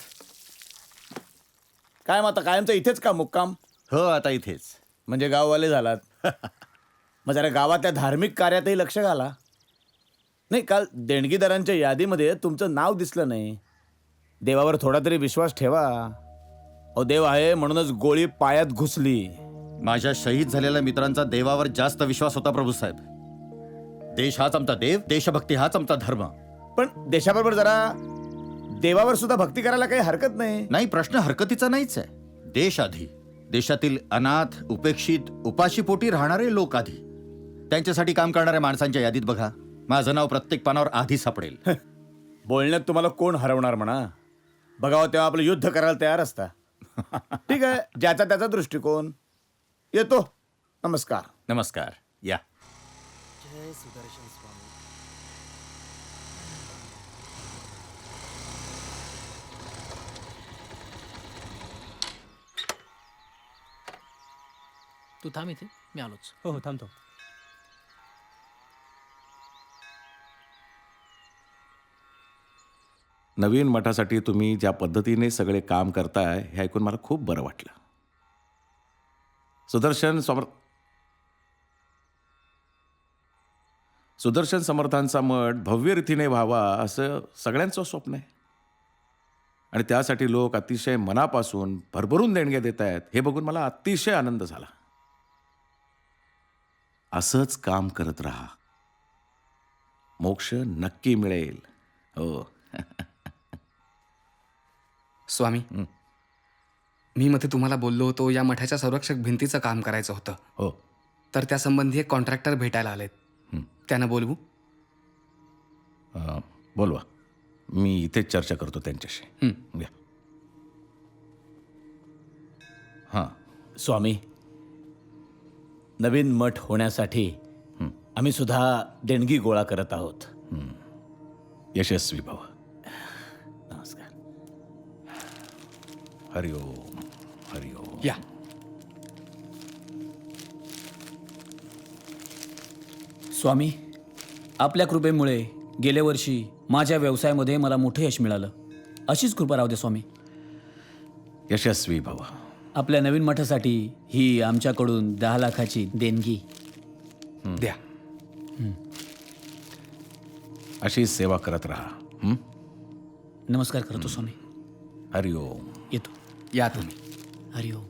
काय मग आता कायमचं इथेच का मुक्काम? हो आता इथेच. म्हणजे गाववाले झालात. मग जरा गावातल्या धार्मिक कार्यातही लक्ष घाला. नाही, काल देणगीदारांच्या यादीमध्ये तुमचं नाव दिसलं नाही. देवावर थोडा तरी विश्वास ठेवा. अहो देव आहे म्हणूनच गोळी पायात घुसली. माझ्या शहीद झालेल्या मित्रांचा देवावर जास्त विश्वास होता प्रभूसाहेब. देश हाच आमचा देव, देशभक्ती हाच आमचा धर्म. पण देशाबरोबर जरा देवावर सुद्धा भक्ती करायला काही हरकत नाही. नाही, प्रश्न हरकतीचा नाहीच आहे. देश आधी. देशातील अनाथ, उपेक्षित, उपाशीपोटी राहणारे लोक आधी. त्यांच्यासाठी काम करणाऱ्या माणसांच्या यादीत बघा, माझं नाव प्रत्येक पानावर आधी सापडेल. बोलण्यात तुम्हाला कोण हरवणार म्हणा. बघावं तेव्हा आपलं युद्ध करायला तयार असता. ठीक आहे, ज्याचा त्याचा दृष्टिकोन. येतो. नमस्कार. नमस्कार. या. तू थांब इथे, मी आलोच. हो थांबतो. नवीन मठासाठी तुम्ही ज्या पद्धतीने सगळे काम करताय हे ऐकून मला खूप बरं वाटलं. सुदर्शन समर्थांचा मठ भव्य रीतीने व्हावा असं सगळ्यांचं स्वप्न आहे. आणि त्यासाठी लोक अतिशय मनापासून भरभरून देणग्या देत आहेत हे बघून मला अतिशय आनंद झाला. असंच काम करत राहा, मोक्ष नक्की मिळेल. हो. स्वामी, मी मध्ये तुम्हाला बोललो होतो या मठाच्या संरक्षक भिंतीचं काम करायचं होतं. हो. तर त्यासंबंधी एक कॉन्ट्रॅक्टर भेटायला आलेत. त्यांना बोलवू? बोलवा. मी इथेच चर्चा करतो त्यांच्याशी. घ्या. हां स्वामी, नवीन मठ होण्यासाठी आम्ही सुद्धा देणगी गोळा करत आहोत. यशस्वी भव. नमस्कार. हरिओम. हरिओम. या. स्वामी, आपल्या कृपेमुळे गेल्या वर्षी माझ्या व्यवसायामध्ये मला मोठं यश मिळालं. अशीच कृपा राहू दे स्वामी. यशस्वी भव. आपल्या नवीन मठासाठी ही आमच्याकडून 10 लाखाची देणगी. द्या. अशीच सेवा करत राहा. हं? नमस्कार करतो स्वामी. हरिओम. येतो. या तुम्ही. हरिओम.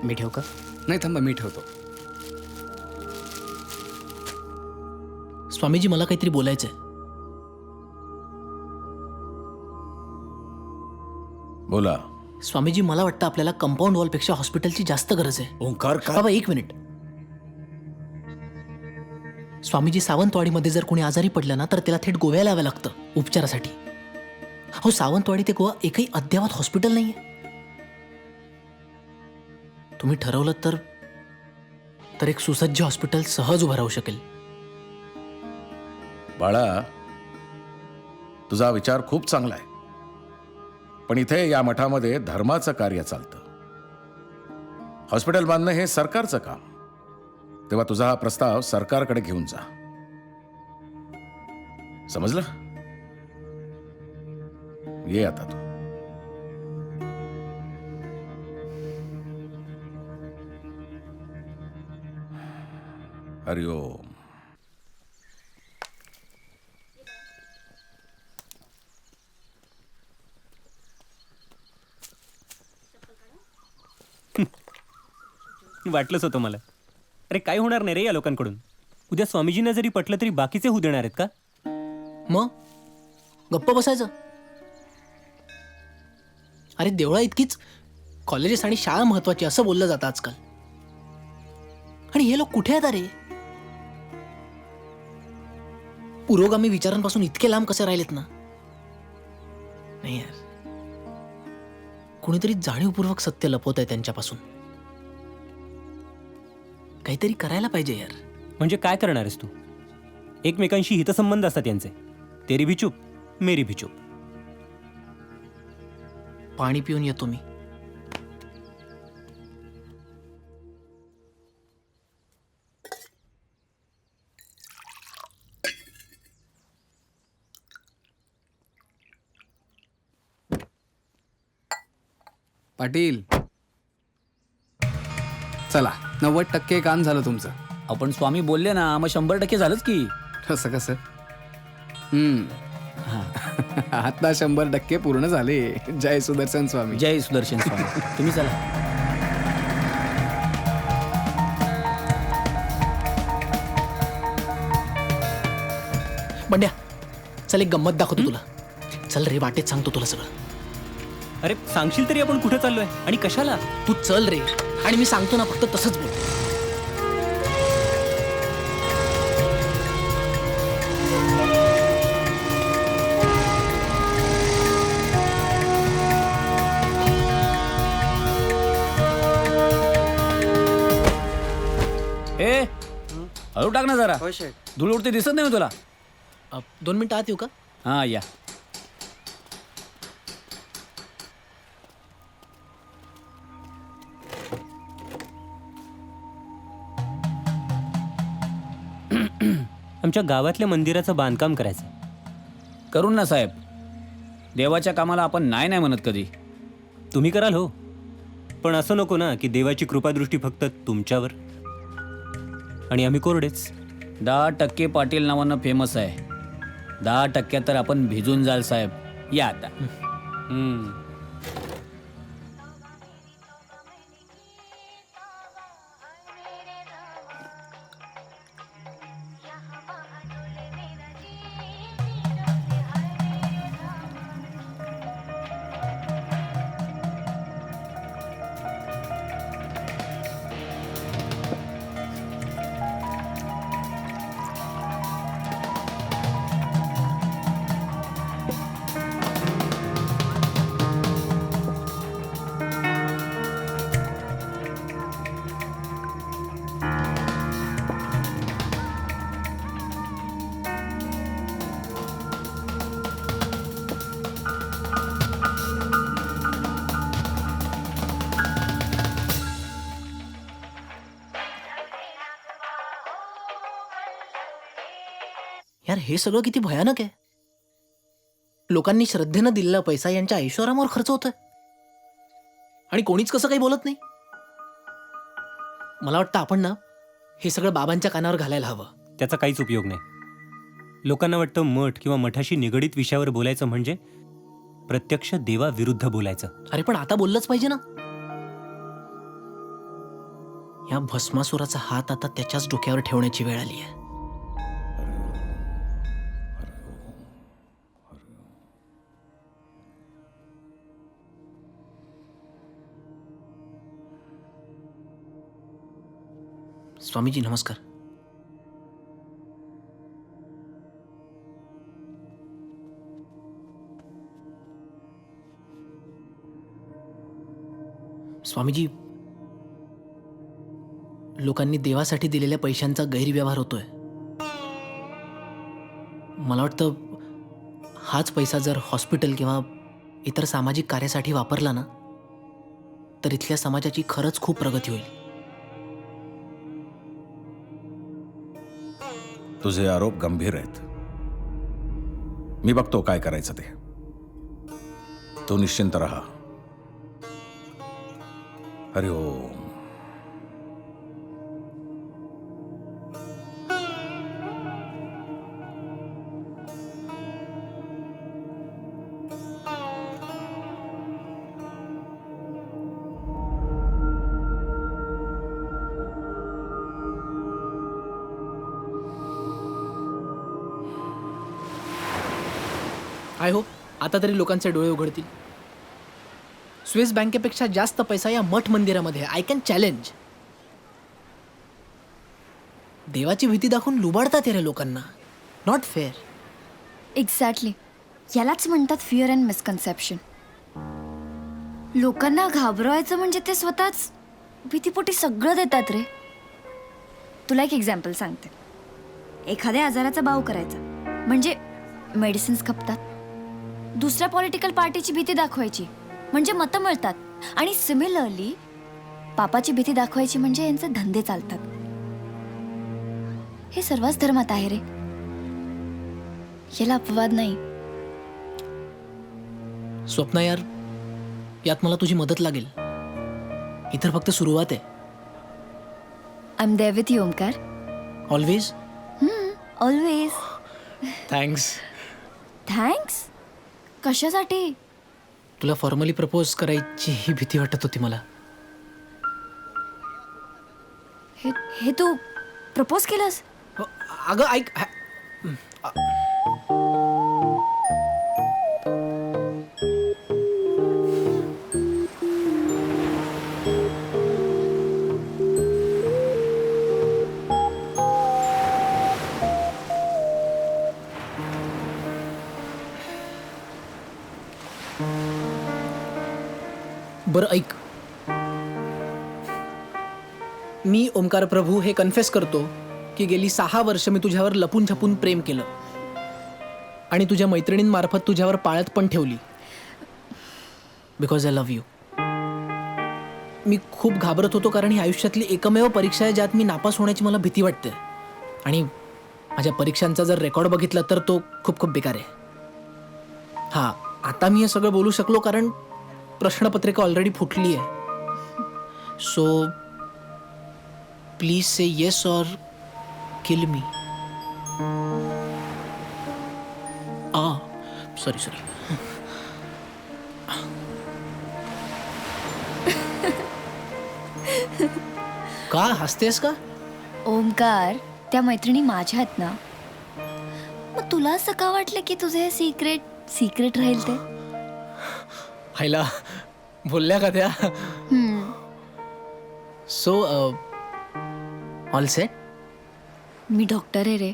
मी ठेवू का? नाही थांबा, मी ठेवतो. स्वामीजी मला काहीतरी बोलायचंय. बोला. स्वामीजी मला वाटतं आपल्याला कंपाऊंड वॉलपेक्षा हॉस्पिटलची जास्त गरज आहे. ओंकार का? बाबा एक मिनिट. स्वामीजी सावंतवाडीमध्ये जर कोणी आजारी पडलं ना तर त्याला थेट गोव्याला यावं लागतं उपचारासाठी. हो, सावंतवाडी ते गोवा एकही अद्यावत हॉस्पिटल नाहीये. तुम्ही ठरवलं तर एक सुसज्ज हॉस्पिटल सहज उभं राहू शकेल. बाळा, तुझा विचार खूप चांगला आहे, पण इथे या मठामध्ये धर्माचं कार्य चालतं. हॉस्पिटल बांधणं हे सरकारचं काम. तेव्हा तुझा हा प्रस्ताव सरकारकडे घेऊन जा. समजलं? ये आता तू. हरिओम. वाटलंच होतं मला. अरे काय होणार नाही रे या लोकांकडून. उद्या स्वामीजींना जरी पटलं तरी बाकीचे होऊ देणार आहेत का? मग गप्प बसायचं. अरे देवळा इतकीच कॉलेजेस आणि शाळा महत्वाची असं बोललं जातं आजकाल. आणि हे लोक कुठे आहेत अरे? पुरोगामी विचारांपासून इतके लांब कसे राहिलेत ना. नाही यार, कुणीतरी जाणीवपूर्वक सत्य लपवत आहे त्यांच्यापासून. काहीतरी करायला पाहिजे यार. म्हणजे काय करणार आहेस तू? एकमेकांशी हितसंबंध असतात यांचे. तेरी भी चूप, मेरी भी चूप. पाणी पिऊन येतो मी. पाटील, चला 90% काम झालं तुमचं. आपण स्वामी बोलले ना, मग 100% झालंच की. कसं कसं? आता 100% पूर्ण झाले. जय सुदर्शन स्वामी. जय सुदर्शन स्वामी. तुम्ही चला. बंड्या, चल एक गंमत दाखवतो तुला. चल रे, वाटेत सांगतो तुला सगळं. अरे सांगशील तरी आपण कुठे चाललोय आणि कशाला? तू चल रे, आणि मी सांगतो ना फक्त तसंच बोल. ए हळू टाक ना जरा. धूळ उडते दिसत नाही तुला? 2 मिनिटं आत येऊ का? हा या. आमच्या गावातल्या मंदिराचं बांधकाम करायचं. करून ना साहेब. देवाच्या कामाला आपण नाही नाही म्हणत कधी. तुम्ही कराल हो, पण असं नको ना की देवाची कृपादृष्टी फक्त तुमच्यावर आणि आम्ही कोरडेच. 10% पाटील नावानं फेमस आहे. 10% तर आपण भिजून जाल साहेब. या आता. यार हे सगळं किती भयानक आहे. लोकांनी श्रद्धेनं दिलेला पैसा यांच्या ऐश्वर्यावर खर्च होतोय आणि कोणीच कसं काही बोलत नाही. मला वाटतं आपण ना हे सगळं बाबांच्या कानावर घालायला हवं. त्याचा काहीच उपयोग नाही. लोकांना वाटतं मठ किंवा मठाशी निगडीत विषयावर बोलायचं म्हणजे प्रत्यक्ष देवाविरुद्ध बोलायचं. अरे पण आता बोललंच पाहिजे ना. या भस्मासुराचा हात आता त्याच्याच डोक्यावर ठेवण्याची वेळ आली आहे. स्वामीजी नमस्कार. स्वामीजी, लोकांनी देवासाठी दिलेल्या पैशांचा गैरव्यवहार होतोय. मला वाटतं हाच पैसा जर हॉस्पिटल किंवा इतर सामाजिक कार्यासाठी वापरला ना तर इथल्या समाजाची खरंच खूप प्रगती होईल. तुझे आरोप गंभीर आहेत. मी बघतो काय करायचं ते. तू निश्चिंत राहा. हरि ओम. आय होप आता तरी लोकांचे डोळे उघडतील. स्विस बँकेपेक्षा जास्त पैसा या मठ मंदिरामध्ये. I can challenge. देवाची भीती दाखवून लुबाडतात रे लोकांना. Not fair. एक्झॅक्टली. यालाच म्हणतात फिअर अँड मिसकन्सेप्शन. लोकांना घाबरवायचं म्हणजे ते स्वतःच भीतीपोटी सगळं देतात रे. तुला एक एक्झाम्पल सांगते. एखाद्या आजाराचा बाव करायचा म्हणजे मेडिसिन्स खपतात. दुसऱ्या पॉलिटिकल पार्टीची भीती दाखवायची म्हणजे मतं मिळतात. आणि सिमिलरली पापाची भीती दाखवायची म्हणजे यांचे धंदे चालतात. हे सर्वच धर्मात आहे रे. याला अपवाद नाही. स्वप्ना यार, यात मला तुझी मदत लागेल. इतर फक्त सुरुवात आहे. I am there with you Omkar. Always. Always. Thanks. Thanks. कशासाठी? तुला फॉर्मली प्रपोज करायची ही भीती वाटत होती मला. हे तू प्रपोज केलंस? अगं ऐक. बरं ऐक. मी ओमकार प्रभू हे कन्फेस करतो की गेली 6 वर्ष मी तुझ्यावर लपून छपून प्रेम केलं आणि तुझ्या मैत्रिणींमार्फत तुझ्यावर पाळत पण ठेवली. Because I love you. मी खूप घाबरत होतो कारण ही आयुष्यातली एकमेव परीक्षा आहे ज्यात मी नापास होण्याची मला भीती वाटते. आणि माझ्या परीक्षांचा जर रेकॉर्ड बघितला तर तो खूप खूप बेकार आहे. हां, आता मी हे सगळं बोलू शकलो कारण प्रश्नपत्रिका ऑलरेडी फुटली आहे. सो प्लीज से येस और किल मी. सॉरी. का हसतेस का? ओमकार, त्या मैत्रिणी माझ्या आहेत ना. मग तुला असं का वाटलं की तुझे हे सिक्रेट राहील ते? हायला बोलल्या का त्या? So all set. मी डॉक्टर आहे रे.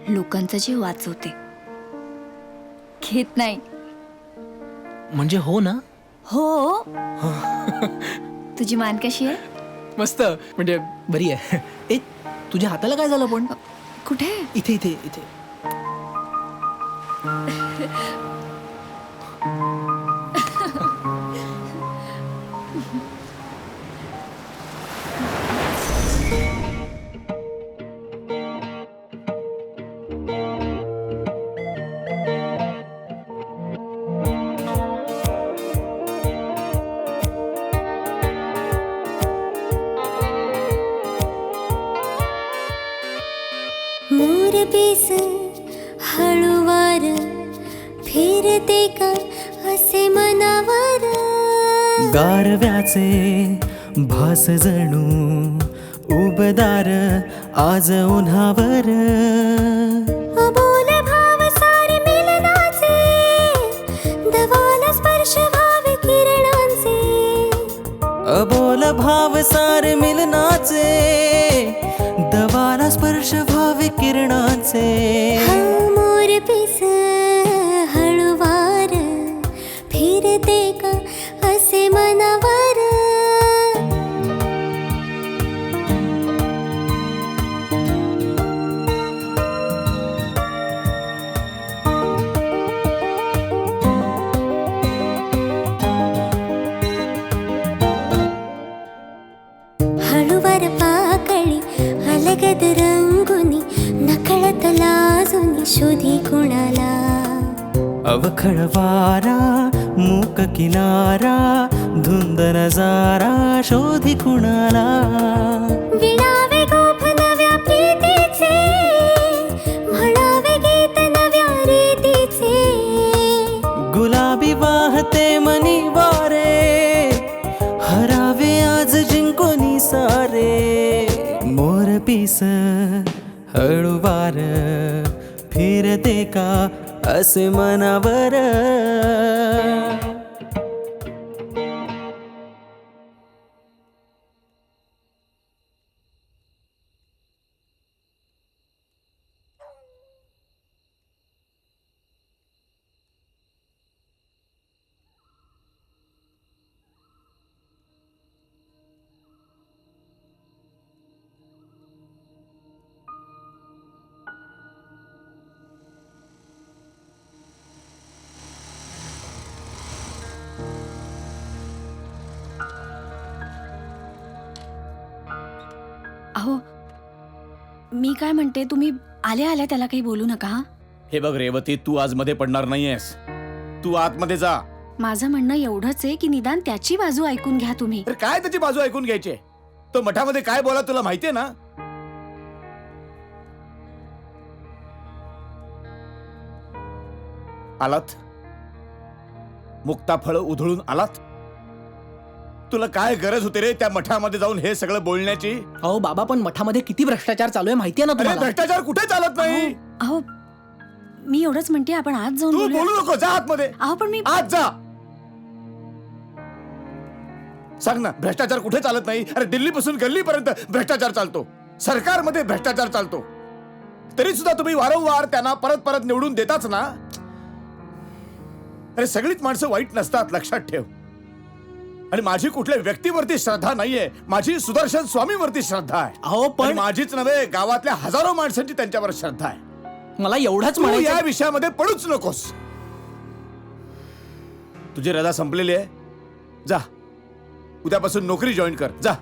लोकांचा जीव वाचवते, घेत नाही. म्हणजे हो ना? हो. तुझी मान कशी आहे? मस्त. म्हणजे बरी आहे. ए, तुझ्या हाताला काय झालं पण? कुठे? इथे इथे इथे. मोरपीस हळूवार फिरते का असे मनावर, गारव्याचे भास जणू उबदार आज उन्हावर, अबोल भाव सारे मिलनाचे, दवाला स्पर्श व्हावे किरणांचे, अबोल भाव सारे मिलनाचे, दवाला स्पर्श व्हावे किरणांचे. मोरपीस हळूवार फिरते का असे मनावर, हळूवार पाकळी अलगद रंगुनी, नकळत लाजुनी शोधी कुणाला, अवखळ वारा मूक किनारा धुंद नजारा शोधी कुणाला, विणावे गोफ नव्या प्रीतीचे, म्हणावे गीत नव्या रीतीचे, गुलाबी वाहते मनी वारे हरावे आज जिंकोनी सारे. मोरपीस हळूवार फिरते का असे मनावर, अहो मी काय म्हणते, तुम्ही आल्या आल्या त्याला काही बोलू नका हा. हे बघ रेवती, तू आज मध्ये पडणार नाहीयेस. तू आतमध्ये जा. माझं म्हणणं एवढंच आहे की निदान त्याची बाजू ऐकून घ्या तुम्ही. तर काय त्याची बाजू ऐकून घ्यायची? तो मठामध्ये काय बोला तुला माहितीये ना? आलात मुक्ताफळ उधळून आलात. तुला काय गरज होती रे त्या मठामध्ये जाऊन हे सगळं बोलण्याची? अहो बाबा, पण मठामध्ये किती भ्रष्टाचार चालू आहे माहितीये ना अरे तुम्हाला? भ्रष्टाचार कुठे चालत नाही. अहो मी एवढंच म्हणते, आपण आज जाऊन तू बोलूया. बोलू नको, जा आतमध्ये. अहो पण मी आज जा. सांग ना, भ्रष्टाचार कुठे चालत नाही? अरे दिल्लीपासून गल्लीपर्यंत भ्रष्टाचार चालतो, सरकारमध्ये भ्रष्टाचार चालतो, तरी सुद्धा तुम्ही वारंवार त्यांना परत परत निवडून देताच ना. अरे सगळीच माणसं वाईट नसतात, लक्षात ठेव. आणि माझी कुठल्या व्यक्तीवरती श्रद्धा नाहीये, माझी सुदर्शन स्वामीवरती श्रद्धा आहे. अहो पण माझीच नव्हे, गावातल्या हजारो माणसांची त्यांच्यावर श्रद्धा आहे. मला एवढाच तू म्हणायचं, या विषयामध्ये पडूच नकोस. तुझी रजा संपलेली आहे, जा. उद्यापासून नोकरी जॉईन कर, जा.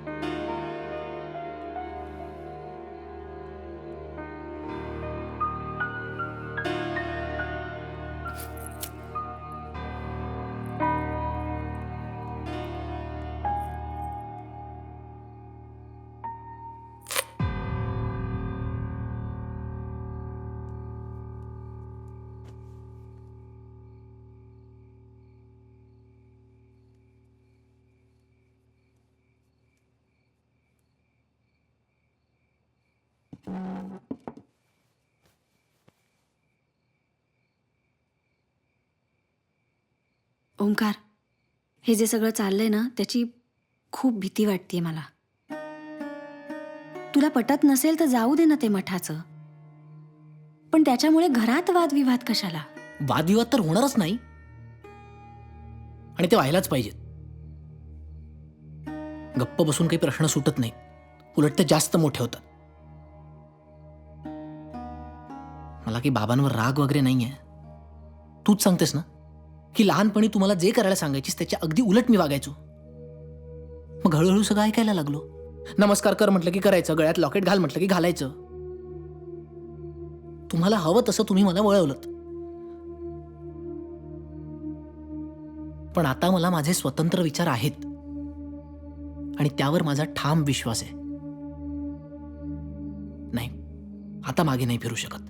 ओंकार, हे जे सगळं चाललंय ना, त्याची खूप भीती वाटतेय मला. तुला पटत नसेल तर जाऊ दे ना ते मठाचं, पण त्याच्यामुळे घरात वादविवाद कशाला? वादविवाद तर होणारच नाही, आणि ते व्हायलाच पाहिजेत. गप्प बसून काही प्रश्न सुटत नाही, उलट ते जास्त मोठे होतात. मला काही बाबांवर राग वगैरे नाहीये. तूच सांगतेस ना की लहानपणी तुम्हाला जे करायला सांगायचीस त्याच्या अगदी उलट मी वागायचो. मग हळूहळू सगळं ऐकायला लागलो. नमस्कार कर म्हटलं की करायचं, गळ्यात लॉकेट घाल म्हटलं की घालायचं. तुम्हाला हवं तसं तुम्ही मला वळवलं. पण आता मला माझे स्वतंत्र विचार आहेत आणि त्यावर माझा ठाम विश्वास आहे. नाही, आता मागे नाही फिरू शकत.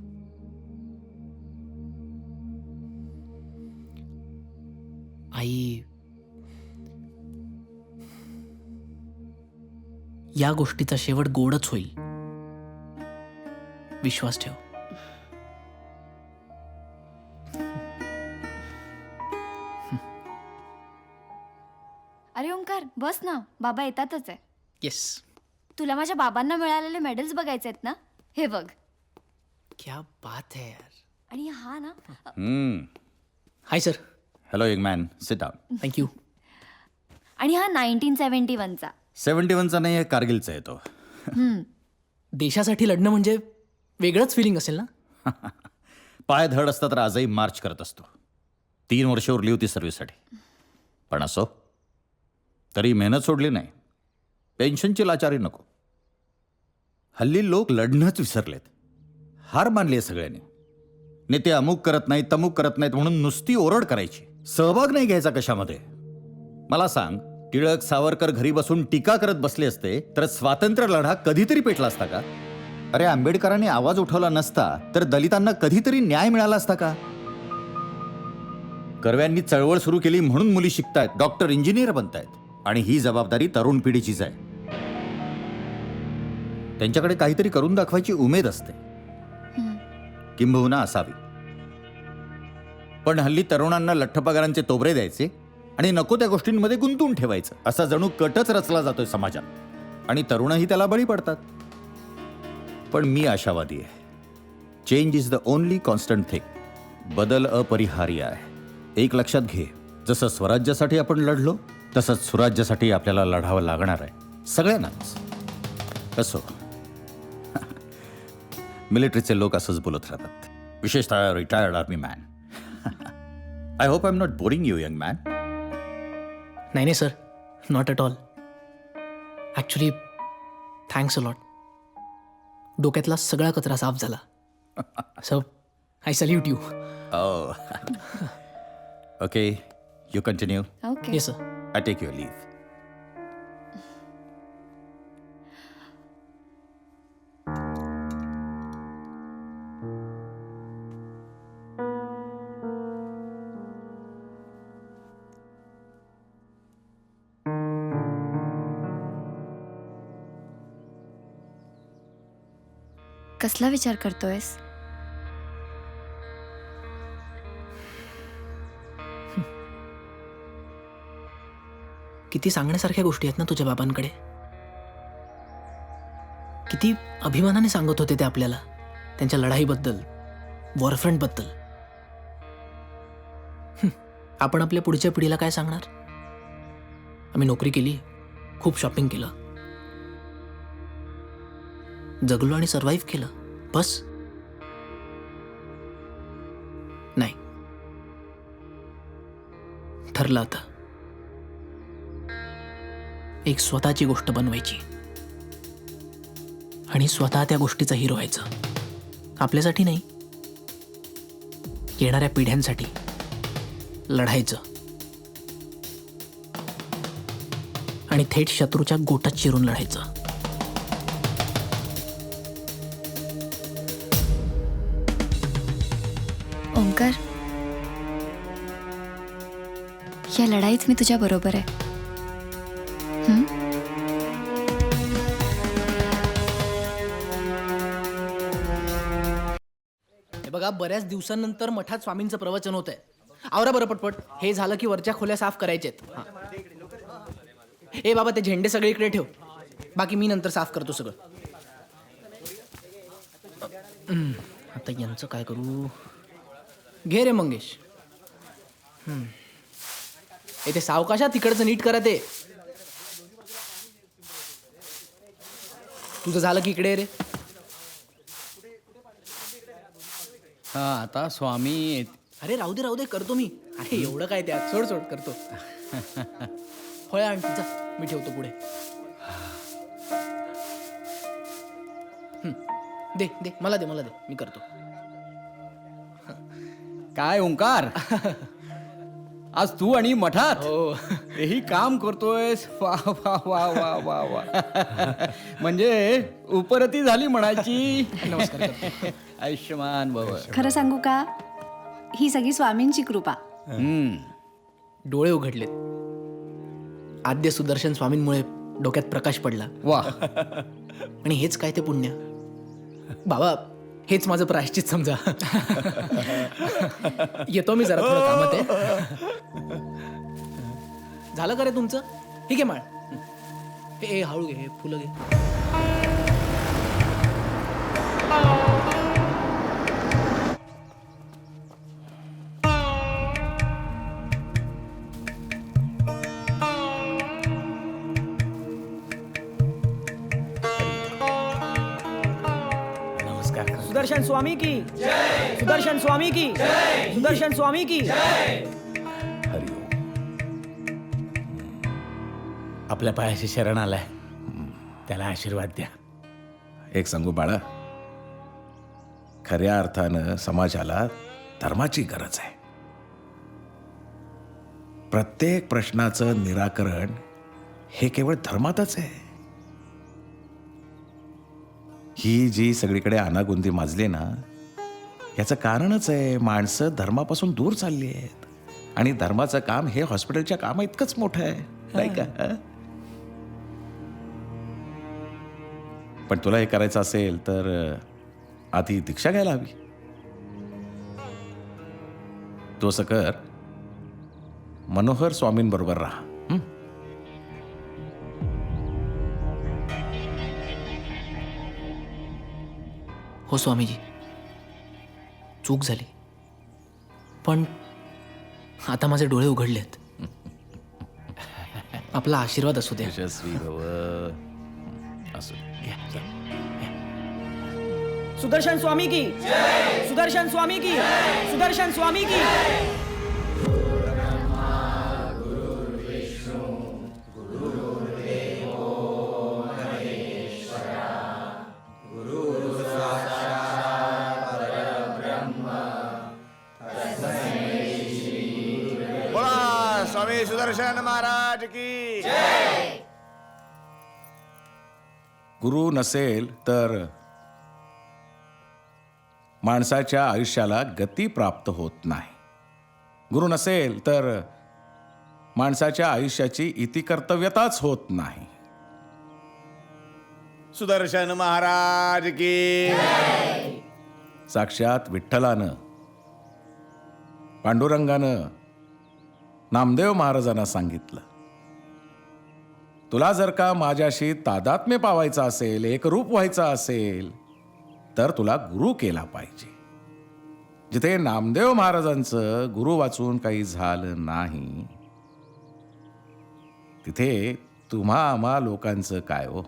आई, या गोष्टीचा शेवट गोडच होईल, विश्वास ठेव. अरे ओंकार बस ना, बाबा येतातच आहे. येस. तुला माझ्या बाबांना मिळालेले मेडल्स बघायचे आहेत ना, हे बघ. क्या बात है यार. आणि हा ना, hi sir. Hello young man, sit down. Thank you. आणि हा 1971चा. 71चा नाही आहे, कारगिलचा आहे तो. देशासाठी लढणं म्हणजे वेगळंच फिलिंग असेल ना. पाय धड असता तर आजही मार्च करत असतो. 3 वर्ष उरली होती सर्व्हिससाठी. पण असो, तरी मेहनत सोडली नाही. पेन्शनची लाचारी नको. हल्ली लोक लढणंच विसरलेत. हार मानली आहे सगळ्यांनी. नेते अमुक करत नाहीत, तमुक करत नाहीत म्हणून नुसती ओरड करायची. सहभाग नाही घ्यायचा कशामध्ये. मला सांग, टिळक सावरकर घरी बसून टीका करत बसले असते तर स्वातंत्र्य लढा कधीतरी पेटला असता का? अरे आंबेडकरांनी आवाज उठवला नसता तर दलितांना कधीतरी न्याय मिळाला असता का? कर्व्यांनी चळवळ सुरू केली म्हणून मुली शिकतायत, डॉक्टर इंजिनियर बनतायत. आणि ही जबाबदारी तरुण पिढीचीच आहे. त्यांच्याकडे काहीतरी करून दाखवायची उमेद असते, किंबहुना असावी. पण हल्ली तरुणांना लठ्ठपगारांचे तोबरे द्यायचे आणि नको त्या गोष्टींमध्ये गुंतून ठेवायचं, असा जणू कटच रचला जातोय समाजात. आणि तरुणही त्याला बळी पडतात. पण मी आशावादी आहे. Change is the only constant thing. बदल अपरिहार्य आहे. एक लक्षात घे, जसं स्वराज्यासाठी आपण लढलो तसंच सुराज्यासाठी आपल्याला लढावं लागणार आहे, सगळ्यांनाच. असो, मिलिटरीचे लोक असंच बोलत राहतात, विशेषतः retired army man. I hope I am not boring you young man. नाही नाही sir, not at all. Actually thanks a lot. डोक्यातला सगळा कचरा साफ झाला. So I salute you. Okay, you continue. Okay. Yes sir. I take your leave. कसला विचार करतोयस? किती सांगण्यासारख्या गोष्टी आहेत ना तुझ्या बाबांकडे. किती अभिमानाने सांगत होते ते आपल्याला त्यांच्या लढाईबद्दल, वॉरफ्रंटबद्दल. आपण आपल्या पुढच्या पिढीला काय सांगणार? आम्ही नोकरी केली, खूप शॉपिंग केलं, जगलो आणि सर्व्हाइव्ह केलं, बस. नाही, ठरलं आता एक स्वतःची गोष्ट बनवायची आणि स्वतः त्या गोष्टीचा हिरो व्हायचं. आपल्यासाठी नाही, येणाऱ्या पिढ्यांसाठी लढायचं आणि थेट शत्रूच्या गोटात शिरून लढायचं. ओंकार, या लढाईत मी तुझ्या बरोबर आहे. हे बघा, बऱ्याच दिवसांनंतर मठात स्वामींचं प्रवचन होत आहे. आवरा बरं पटपट. हे झालं की वरच्या खोल्या साफ करायचेत. ए बाबा, ते झेंडे सगळे इकडे ठेव. बाकी मी नंतर साफ करतो सगळं. आता यांचं काय करू? घे रे मंगेश. ते सावकाशा तिकडचं नीट करा. ते तुझं झालं की इकडे रे. हा, आता स्वामी. अरे राहू दे करतो मी. अरे एवढं काय त्यात, सोड करतो. होय आणखी जा, मी ठेवतो पुढे. दे मला दे मी करतो. काय ओंकार, आज तू आणि मठात हेही काम करतोयस. वा वा वा वा वा वा. म्हणजे उपरती झाली म्हणायची. नमस्कार. आयुष्यमान बाबा. खरं सांगू का, ही सगळी स्वामींची कृपा. डोळे उघडलेत. आद्य सुदर्शन स्वामींमुळे डोक्यात प्रकाश पडला. वा. आणि हेच काय ते पुण्य. बाबा, हेच माझं प्रायश्चित समजा. येतो मी जरा, थोडं कामात आहे. झालं का रे तुमचं? ठीक आहे माळ. ए हळू घे, फुलं घे. सुदर्शन स्वामी की सुदर्शन स्वामी की सुदर्शन स्वामी की. आपल्या पायाशी शरण आलाय, त्याला आशीर्वाद द्या. एक सांगू बाळा, खऱ्या अर्थानं समाजाला धर्माची गरज आहे. प्रत्येक प्रश्नाचं निराकरण हे केवळ धर्मातच आहे. ही जी सगळीकडे अनागोंदी माजली ना, याचं कारणच आहे माणसं धर्मापासून दूर चालली आहेत. आणि धर्माचं काम हे हॉस्पिटलच्या कामा इतकंच मोठं आहे, नाही का? पण तुला हे करायचं असेल तर आधी दीक्षा घ्यायला हवी. तू असं कर, मनोहर स्वामींबरोबर राहा. हो स्वामीजी, चूक झाली. पण आता माझे डोळे उघडलेत. आपला आशीर्वाद असू द्या. यशस्वी भव. असू द्या. सुदर्शन स्वामी की सुदर्शन स्वामी की सुदर्शन स्वामी की. बोला स्वामी सुदर्शन महाराज की. गुरु नसेल तर माणसाच्या आयुष्याला गती प्राप्त होत नाही. गुरु नसेल तर माणसाच्या आयुष्याची इतिकर्तव्यताच होत नाही. सुदर्शन महाराज की. साक्षात विठ्ठलानं, पांडुरंगानं नामदेव महाराजांना सांगितलं, तुला जर का माझ्याशी तादात्म्य पावायचं असेल, एकरूप व्हायचं असेल, तर तुला गुरु केला पाहिजे. जिथे नामदेव महाराजांचं गुरु वाचून काही झालं नाही, तिथे तुम्हा आम्हा लोकांचं काय हो?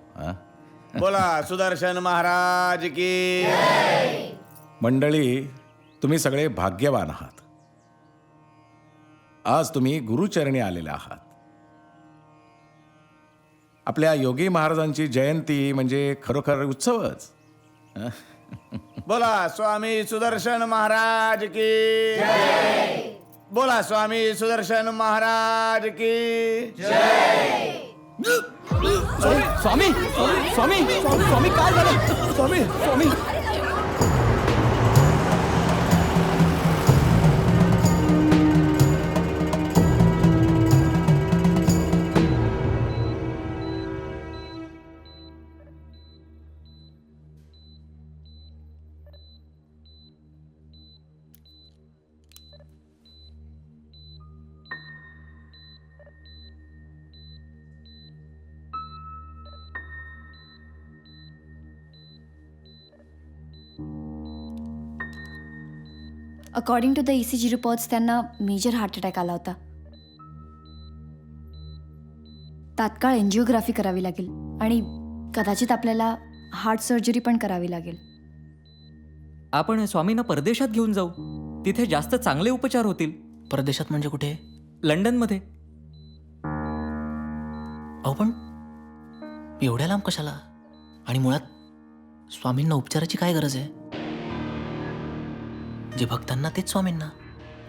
बोला सुदर्शन महाराज की. मंडळी, तुम्ही सगळे भाग्यवान आहात. आज तुम्ही गुरुचरणी आलेले आहात. आपल्या योगी महाराजांची जयंती म्हणजे खरोखर उत्सवच. बोला स्वामी सुदर्शन महाराज की. बोला स्वामी सुदर्शन महाराज की. स्वामी स्वामी स्वामी काय झालं? Swami Swami. According to the ECG reports त्यांना मेजर हार्ट अटॅक आला होता. तात्काळ एन्जिओग्राफी करावी लागेल आणि कदाचित आपल्याला हार्ट सर्जरी पण करावी लागेल. आपण स्वामींना परदेशात घेऊन जाऊ, तिथे जास्त चांगले उपचार होतील. परदेशात म्हणजे कुठे? लंडनमध्ये. अहो पण एवढ्या लांब कशाला? आणि मुळात स्वामींना उपचाराची काय गरज आहे? जे भक्तांना तेच स्वामींना.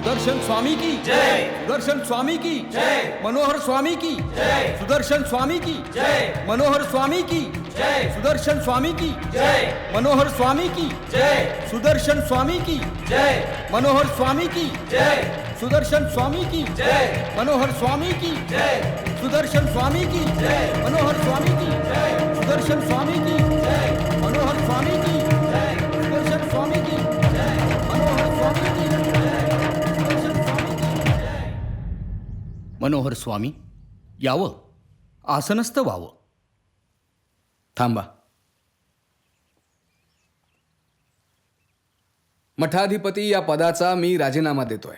सुदर्शन स्वामी की जय, सुदर्शन स्वामी की जय, मनोहर स्वामी की जय, सुदर्शन स्वामी की जय, मनोहर स्वामी की जय, सुदर्शन स्वामी की जय, मनोहर स्वामी की जय, सुदर्शन स्वामी की जय, मनोहर स्वामी की जय, सुदर्शन स्वामी की जय, मनोहर स्वामी की जय, सुदर्शन स्वामी की जय, मनोहर स्वामी की जय, सुदर्शन स्वामी की जय, मनोहर स्वामी की जय, सुदर्शन स्वामी की जय, मनोहर स्वामी की मनोहर स्वामी यावं, आसनस्थ व्हावं. थांबा. मठाधिपती या पदाचा मी राजीनामा देतोय.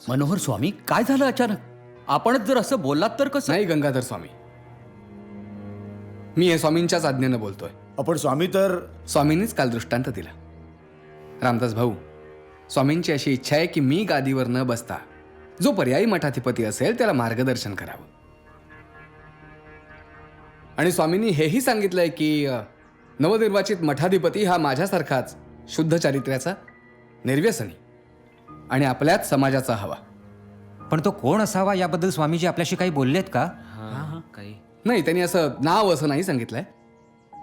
मनोहर स्वामी काय झालं अचानक? आपणच जर असं बोललात तर कसं? नाही गंगाधर स्वामी, मी हे स्वामींच्याच आज्ञेनं बोलतोय. आपण स्वामी तर स्वामींनीच काल दृष्टांत दिला. रामदास भाऊ, स्वामींची अशी इच्छा आहे की मी गादीवर न बसता जो पर्यायी मठाधिपती असेल त्याला मार्गदर्शन करावं. आणि स्वामींनी हेही सांगितलंय की नवनिर्वाचित मठाधिपती हा माझ्यासारखाच शुद्ध चारित्र्याचा, निर्व्यसनी आणि आपल्याच समाजाचा हवा. पण तो कोण असावा याबद्दल स्वामीजी आपल्याशी काही बोललेत का? काही नाही, त्यांनी असं नाव असं नाही सांगितलंय.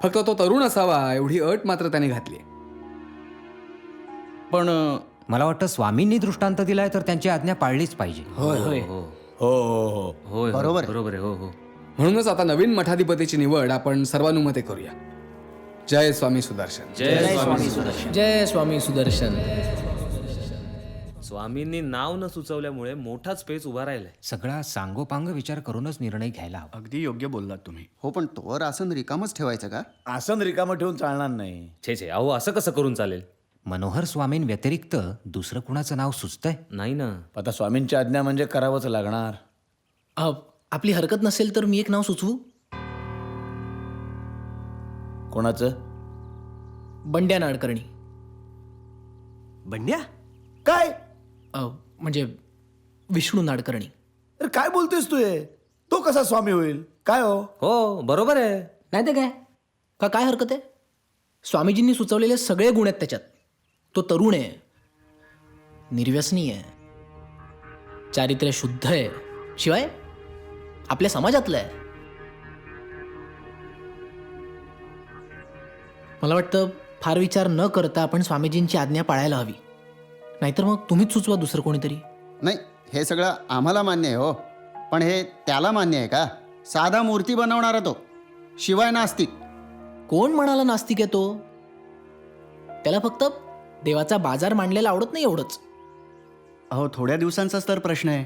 फक्त तो तरुण असावा एवढी अट मात्र त्यांनी घातली. पण मला वाटतं स्वामींनी दृष्टांत दिलाय तर त्यांची आज्ञा पाळलीच पाहिजे. होय होय हो हो होय, बरोबर आहे. बरोबर आहे. हो हो. म्हणूनच आता नवीन मठाधिपतीची निवड आपण सर्वानुमते करूया. जय स्वामी सुदर्शन. जय स्वामी सुदर्शन. जय स्वामी सुदर्शन. स्वामींनी नाव न सुचवल्यामुळे मोठाच पेच उभा राहिलाय. सगळा सांगोपांग विचार करूनच निर्णय घ्यायला हवा. अगदी योग्य बोललात तुम्ही. हो पण तोवर आसन रिकामच ठेवायचं का? आसन रिकामं ठेवून चालणार नाही. छे अहो असं कसं करून चालेल? मनोहर स्वामींव्यतिरिक्त दुसरं कुणाचं नाव सुचतंय? नाही ना. आता स्वामींची आज्ञा म्हणजे करावंच लागणार. आपली हरकत नसेल तर मी एक नाव सुचवू. कोणाचं? बंड्या नाडकर्णी. बंड्या? काय? म्हणजे विष्णू नाडकर्णी. अरे काय बोलतोयस तू? तो कसा स्वामी होईल? काय हो? हो बरोबर आहे. नाही ते काय काय हरकत आहे? स्वामीजींनी सुचवलेले सगळे गुण आहेत त्याच्यात. तो तरुण आहे, निर्व्यसनी आहे, चारित्र्य शुद्ध आहे, शिवाय आपल्या समाजातलं आहे. मला वाटतं फार विचार न करता आपण स्वामीजींची आज्ञा पाळायला हवी. नाहीतर मग तुम्हीच सुचवा दुसरं कोणीतरी. नाही, हे सगळं आम्हाला मान्य आहे हो, पण हे त्याला मान्य आहे का? साधा मूर्ती बनवणारा तो, शिवाय नास्तिक. कोण म्हणाला नास्तिक आहे तो? त्याला फक्त देवाचा बाजार मांडलेला आवडत नाही एवढंच. अहो थोड्या दिवसांचाच तर प्रश्न आहे.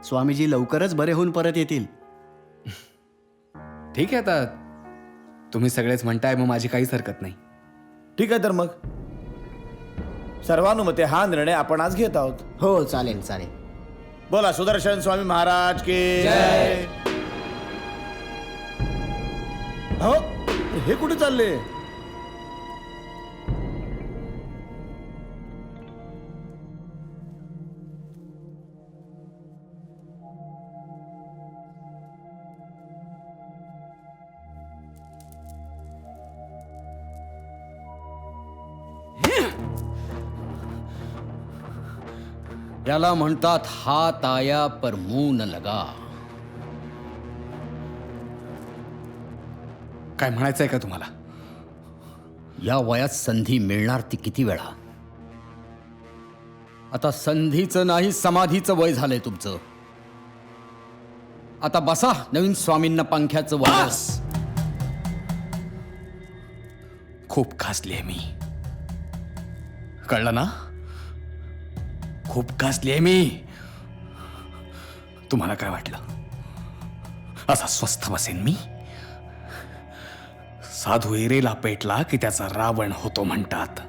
स्वामीजी लवकरच बरे होऊन परत येतील. ठीक आहे, आता तुम्ही सगळेच म्हणताय मग माझी काहीच हरकत नाही. ठीक आहे तर मग सर्वानुमते हा निर्णय आपण आज घेत आहोत. हो चालेल चालेल. बोला सुदर्शन स्वामी महाराज की जय. हो हे कुठे चालले? याला म्हणतात हात आया पर मुंह न लगा. काय म्हणायचंय का तुम्हाला? या वयात संधी मिळणार ती किती वेळा? आता संधीचं नाही समाधीचं वय झालंय तुमचं. आता बसा नवीन स्वामींना पंख्याचं वास. खूप खासली मी, कळलं ना? खूप खासली मी. तुम्हाला काय वाटलं असा स्वस्थ बसेन मी? साधू एरेला पेटला की त्याचा रावण होतो म्हणतात.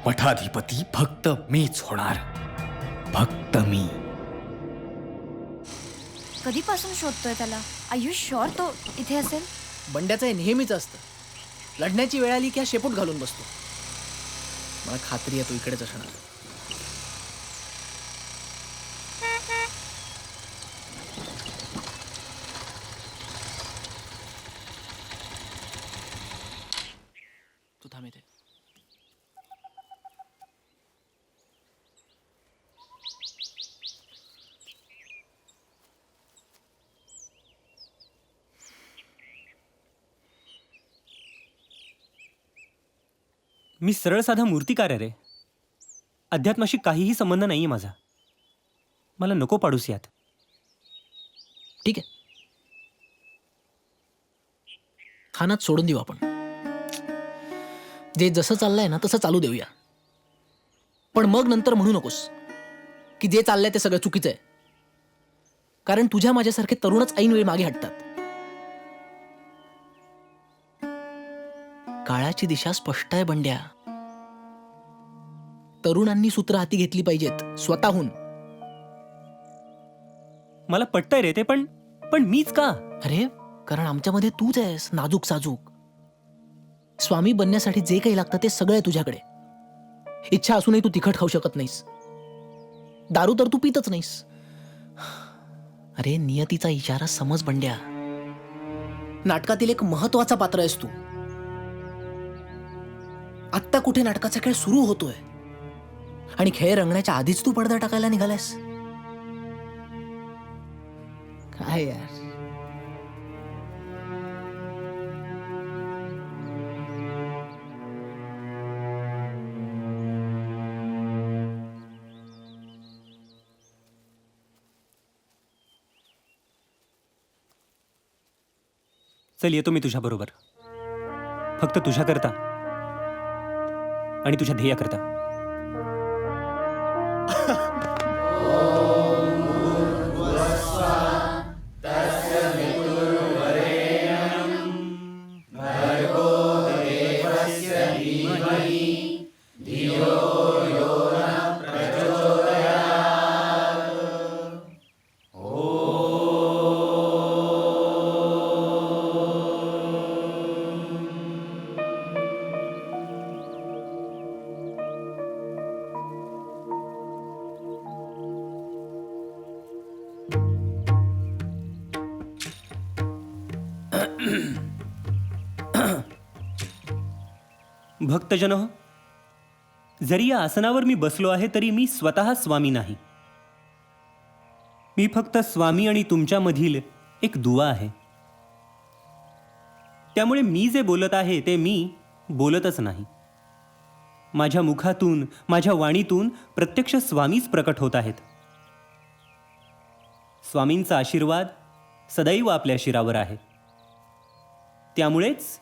मठाधिपती फक्त मीच होणार, फक्त मी. कधीपासून शोधतोय त्याला? आर यू शुअर तो इथे असेल? बंड्याचं हे नेहमीच असतं. लढण्याची वेळ आली की हा शेपूट घालून बसतो. मला खात्री आहे तो इकडेच असणार. तू थांब इथे. मी सरळ साधा मूर्तिकार आहे रे. अध्यात्माशी काहीही संबंध नाहीये माझा. मला नको पाडूस यात. ठीक आहे, हा नाच सोडून देऊ आपण. जे जसं चाललंय ना तसं चालू देऊया. पण मग नंतर म्हणू नकोस की जे चाललंय ते सगळं चुकीचं आहे. कारण तुझ्या माझ्यासारखे तरुणच ऐन वेळी मागे हटतात. काळाची दिशा स्पष्ट आहे बंड्या. तरुणांनी सूत्र हाती घेतली पाहिजेत स्वतःहून. मला पटतंय रे ते, पण मीच का? अरे कारण आमच्यामध्ये तूच आहेस नाजूक साजूक. स्वामी बनण्यासाठी जे काही लागतं ते सगळं आहे तुझ्याकडे. इच्छा असूनही तू तिखट खाऊ शकत नाहीस. दारू तर तू पितच नाहीस. अरे नियतीचा इशारा समज बंड्या. नाटकातील एक महत्वाचा पात्र आहेस तू. आत्ता कुठे नाटकाचा खेळ सुरू होतोय आणि खेळ रंगण्याच्या आधीच तू पडदा टाकायला निघालायस. काय यार. चल येतो मी तुझ्या बरोबर. फक्त तुझ्या करता आणि तुझ्या ध्येया करता. भक्तजन हो, जरी या आसनावर मी बसलो आहे तरी मी स्वतः स्वामी नाही. मी फक्त स्वामी आणि तुमच्यामधील एक दुवा आहे. त्यामुळे मी जे बोलत आहे ते मी बोलतच नाही. माझ्या मुखातून, माझ्या वाणीतून प्रत्यक्ष स्वामीच प्रकट होत आहेत. स्वामींचा आशीर्वाद सदैव आपल्या शिरावर आहे. त्यामुळेच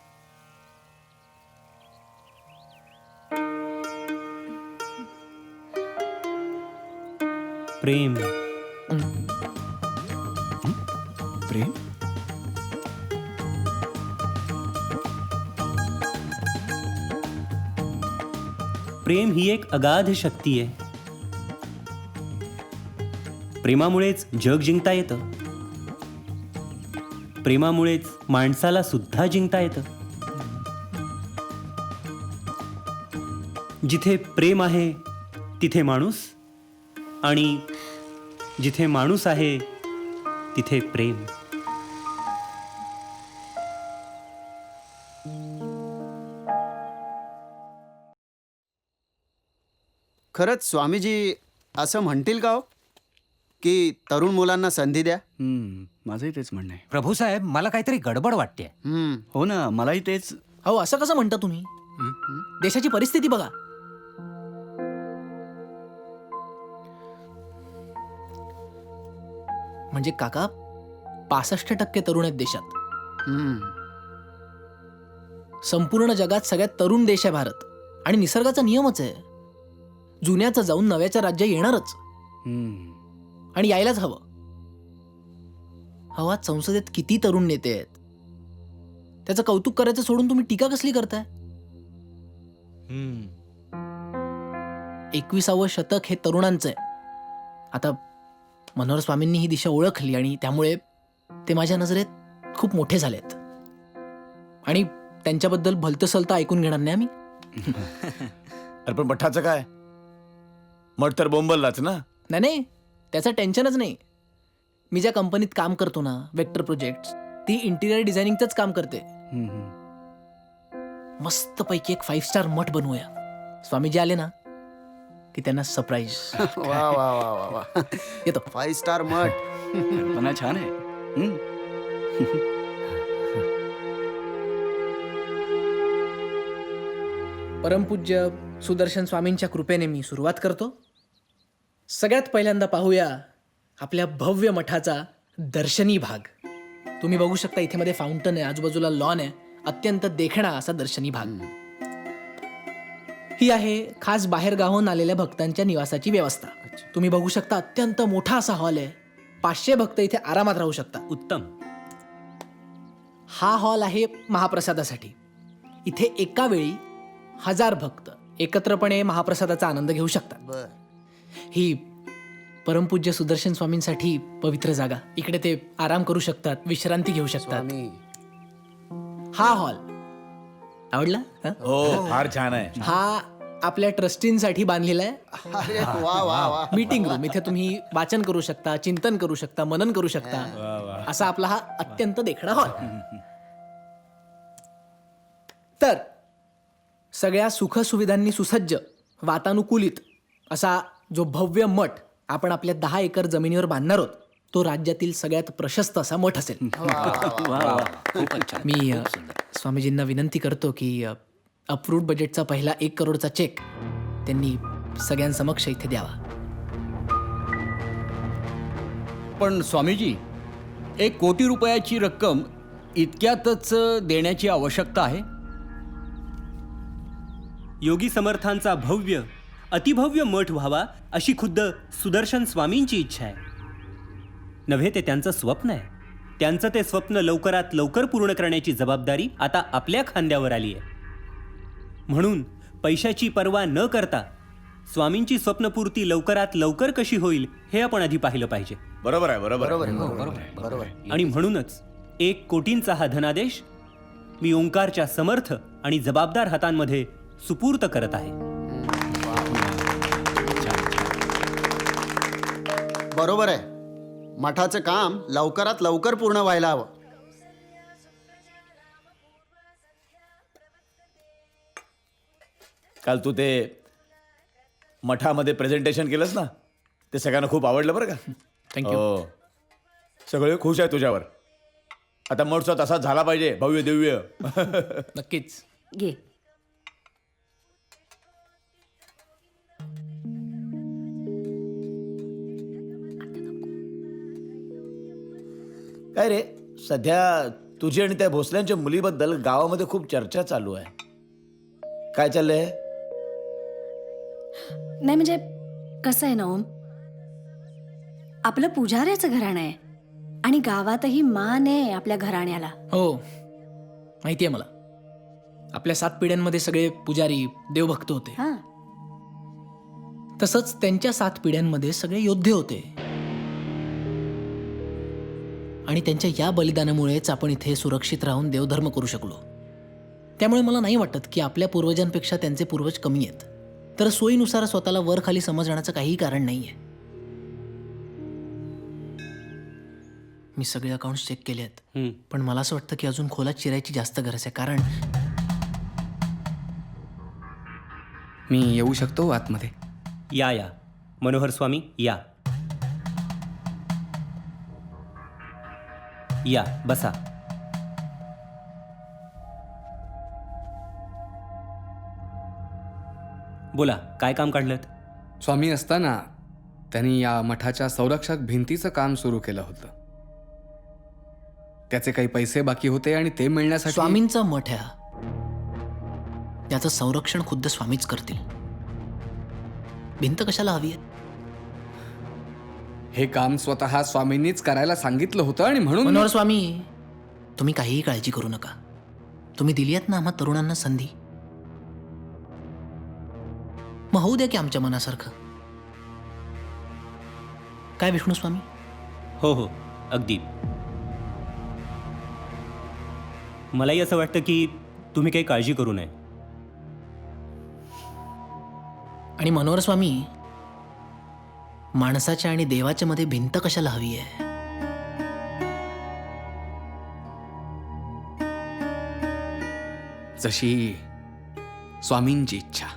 प्रेम. प्रेम? प्रेम ही एक अगाध शक्ती आहे. प्रेमामुळेच जग जिंकता येतं. प्रेमामुळेच माणसाला सुद्धा जिंकता येतं. जिथे प्रेम आहे तिथे माणूस, आणि जिथे माणूस आहे तिथे प्रेम. खरंच स्वामीजी असं म्हणतील का हो की तरुण मुलांना संधी द्या? माझंही तेच म्हणणं आहे. प्रभू साहेब, मला काहीतरी गडबड वाटते. हो ना, मलाही तेच. अहो असं कसं म्हणता तुम्ही? देशाची परिस्थिती बघा. म्हणजे काका 65% तरुण आहेत देशात. संपूर्ण जगात सगळ्यात तरुण देश आहे भारत. आणि निसर्गाचा नियमच आहे, जुन्याचं जाऊन नव्याचं राज्य येणारच. आणि यायलाच हवं. आज संसदेत किती तरुण नेते आहेत. त्याचं कौतुक करायचं सोडून तुम्ही टीका कसली करताय? 21वे शतक हे तरुणांचं आहे. आता मनोहर स्वामींनी ही दिशा ओळखली आणि त्यामुळे ते माझ्या नजरेत खूप मोठे झालेत. आणि त्यांच्याबद्दल भलतं सलतं ऐकून घेणार नाही आम्ही. अरे पण मठाचं काय? मठ तर बोंबललाच ना. नाही, त्याचं टेन्शनच नाही. मी ज्या कंपनीत काम करतो ना, वेक्टर प्रोजेक्ट, ती इंटिरियर डिझायनिंगचंच काम करते. मस्तपैकी एक 5 स्टार मठ बनवूया. स्वामीजी आले ना की त्यांना सरप्राईज. वा वा वा वा वा. येतो. 5 स्टार मठ. कल्पना छान आहे. परमपूज्य सुदर्शन स्वामींच्या कृपेने मी सुरुवात करतो. सगळ्यात पहिल्यांदा पाहूया आपल्या भव्य मठाचा दर्शनी भाग. तुम्ही बघू शकता इथे मध्ये फाउंटन आहे, आजूबाजूला लॉन आहे, अत्यंत देखणा असा दर्शनी भाग. ही आहे खास बाहेरगावाहून आलेल्या भक्तांच्या निवासाची व्यवस्था. तुम्ही बघू शकता अत्यंत मोठा असा हॉल आहे. 500 भक्त इथे आरामात राहू शकता. उत्तम. हा हॉल आहे महाप्रसादासाठी. इथे एका वेळी 1000 भक्त एकत्रपणे महाप्रसादाचा आनंद घेऊ शकतात. ही परमपूज्य सुदर्शन स्वामींसाठी पवित्र जागा. इकडे ते आराम करू शकतात, विश्रांती घेऊ शकतात. हा हॉल आवडला? हो, फार छान आहे. हा आपल्या ट्रस्टींसाठी बांधलेला अरे वा वा वा. आहे मीटिंग रूम. इथे तुम्ही वाचन करू शकता, चिंतन करू शकता, मनन करू शकता. असा आपला हा अत्यंत देखणा हॉल. तर सगळ्या सुखसुविधांनी सुसज्ज, वातानुकूलित असा जो भव्य मठ आपण आपल्या 10 एकर जमिनीवर बांधणार आहोत, तो राज्यातील सगळ्यात प्रशस्त असा मठ असेल. मी स्वामीजींना विनंती करतो की अप्रूव्ड बजेटचा पहिला 1 करोडचा चेक त्यांनी सगळ्यांसमक्ष इथे द्यावा. पण स्वामीजी, 1 कोटी रुपयाची रक्कम इतक्यातच देण्याची आवश्यकता आहे? योगी समर्थांचा भव्य अतिभव्य मठ व्हावा अशी खुद्द सुदर्शन स्वामींची इच्छा आहे. नव्हे ते त्यांचं स्वप्न आहे. त्यांचं ते स्वप्न लवकरात लवकर पूर्ण करण्याची जबाबदारी आता आपल्या खांद्यावर आली आहे. म्हणून पैशाची पर्वा न करता स्वामींची स्वप्नपूर्ती लवकरात लवकर कशी होईल हे आपण आधी पाहिलं पाहिजे. बरोबर आहे. बरोबर. आणि म्हणूनच 1 कोटींचा हा धनादेश मी ओंकारच्या समर्थ आणि जबाबदार हातांमध्ये सुपूर्त करत आहे. बरोबर आहे. मठाचं काम लवकरात लवकर पूर्ण व्हायला हवं. काल तू ते मठामध्ये प्रेझेंटेशन केलंस ना, ते सगळ्यांना खूप आवडलं बरं का. थँक्यू. सगळे खुश आहे तुझ्यावर. आता मठचा तसाच झाला पाहिजे, भव्य दिव्य. नक्कीच. घे. काय रे, सध्या तुझी आणि त्या भोसल्यांच्या मुलीबद्दल गावामध्ये खूप चर्चा चालू आहे. काय चाललंय? नाही म्हणजे कसं आहे ना ओम, आपलं पुजाऱ्याचं घराणं आहे आणि गावातही मान आहे आपल्या घराण्याला. हो, माहिती आहे मला. आपल्या 7 पिढ्यांमध्ये सगळे पुजारी देवभक्त होते. हां. तसंच त्यांच्या 7 पिढ्यांमध्ये सगळे योद्धे होते. आणि त्यांच्या या बलिदानामुळेच आपण इथे सुरक्षित राहून देवधर्म करू शकलो. त्यामुळे मला नाही वाटत की आपल्या पूर्वजांपेक्षा त्यांचे पूर्वज कमी आहेत. तर सोयीनुसार स्वतःला वर खाली समजण्याचं काहीही कारण नाहीये. मी सगळे अकाउंट्स चेक केले आहेत, पण मला असं वाटतं की अजून खोलात शिरायची जास्त गरज आहे. कारण मी येऊ शकतो आतमध्ये? या मनोहर स्वामी, या बसा. बोला, काय काम काढलं? स्वामी असताना त्यांनी या मठाच्या संरक्षक भिंतीचं काम सुरू केलं होतं. त्याचे काही पैसे बाकी होते आणि ते मिळण्यासाठी स्वामींचा मठ आहे, त्याचं संरक्षण खुद्द स्वामीच करतील. भिंत कशाला हवी आहे? हे काम स्वतः स्वामींनीच करायला सांगितलं होतं आणि म्हणून मनोहर स्वामी, तुम्ही काहीही काळजी करू नका. तुम्ही दिली आहेत ना आम्हा तरुणांना संधी, मग होऊ द्या की आमच्या मनासारखं. काय विष्णू स्वामी? हो, अगदी. मलाही असं वाटतं की तुम्ही काही काळजी करू नये. आणि मनोहर स्वामी, माणसाच्या आणि देवाच्या मध्ये भिंत कशाला हवी आहे? जशी स्वामींची इच्छा.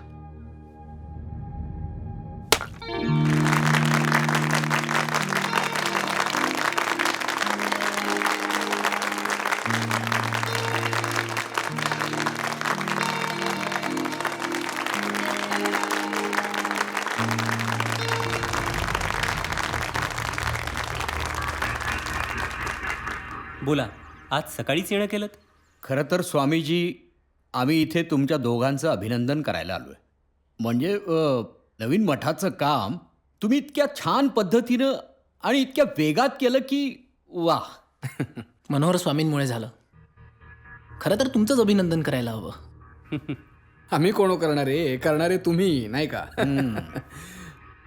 बोला, आज सकाळीच येणं केलं? खरं तर स्वामीजी, आम्ही इथे तुमच्या दोघांचं अभिनंदन करायला आलोय. म्हणजे नवीन मठाचं काम तुम्ही इतक्या छान पद्धतीनं आणि इतक्या वेगात केलं की वा. मनोहर स्वामींमुळे झालं. खरं तर तुमचंच अभिनंदन करायला हवं. आम्ही कोण करणारे? करणारे तुम्ही, नाही का?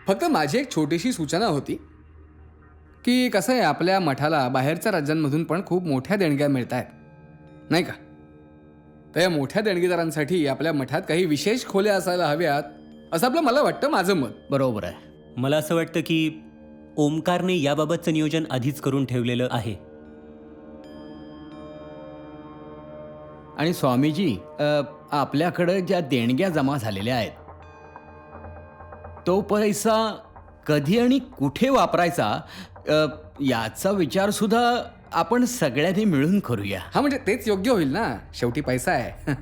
फक्त माझी एक छोटीशी सूचना होती की कसं आहे, आपल्या मठाला बाहेरच्या राज्यांमधून पण खूप मोठ्या देणग्या मिळत आहेत, नाही का? तर या मोठ्या देणगीदारांसाठी आपल्या मठात काही विशेष खोल्या असायला हव्यात, असं मला वाटतं. माझं मत. बरोबर आहे. मला असं वाटतं की ओमकारने याबाबतचं नियोजन आधीच करून ठेवलेलं आहे. आणि स्वामीजी, आपल्याकडं ज्या देणग्या जमा झालेल्या आहेत तो पैसा कधी आणि कुठे वापरायचा याचा विचार सुद्धा आपण सगळ्यांनी मिळून करूया. हा, म्हणजे तेच योग्य होईल ना, शेवटी पैसा आहे.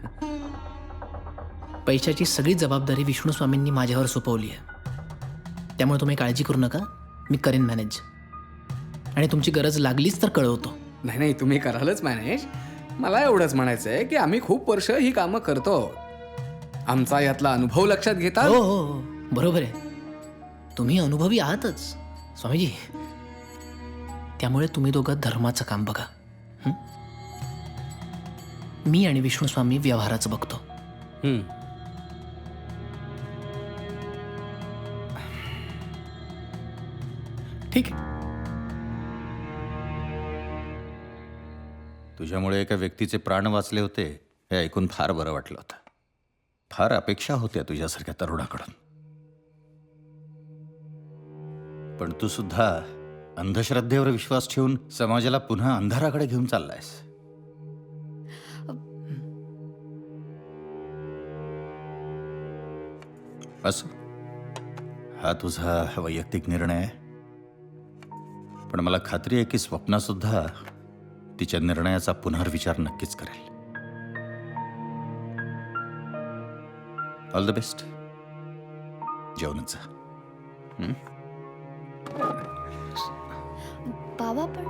पैशाची सगळी जबाबदारी विष्णू स्वामींनी माझ्यावर सोपवली आहे. त्यामुळे तुम्ही काळजी करू नका, मी करेन मॅनेज. आणि तुमची गरज लागलीच तर कळवतो. नाही नाही, तुम्ही करालच मॅनेज. मला एवढंच म्हणायचं आहे की आम्ही खूप वर्ष ही कामं करतो. आमचा यातला अनुभव लक्षात घेता. हो हो, बरोबर आहे. तुम्ही अनुभवी आहातच स्वामीजी. त्यामुळे तुम्ही दोघं धर्माचं काम बघा. मी आणि विष्णू स्वामी व्यवहाराचं बघतो. ठीक आहे. तुझ्यामुळे एका व्यक्तीचे प्राण वाचले होते हे ऐकून फार बरं वाटलं होतं. फार अपेक्षा होत्या तुझ्यासारख्या तरुणाकडून. पण तू सुद्धा अंधश्रद्धेवर विश्वास ठेवून समाजाला पुन्हा अंधाराकडे घेऊन चाललायस. असो, हा तुझा वैयक्तिक निर्णय आहे. पण मला खात्री आहे की स्वप्ना सुद्धा तिच्या निर्णयाचा पुनर्विचार नक्कीच करेल. All the best. जेवणच जा. बाबा पण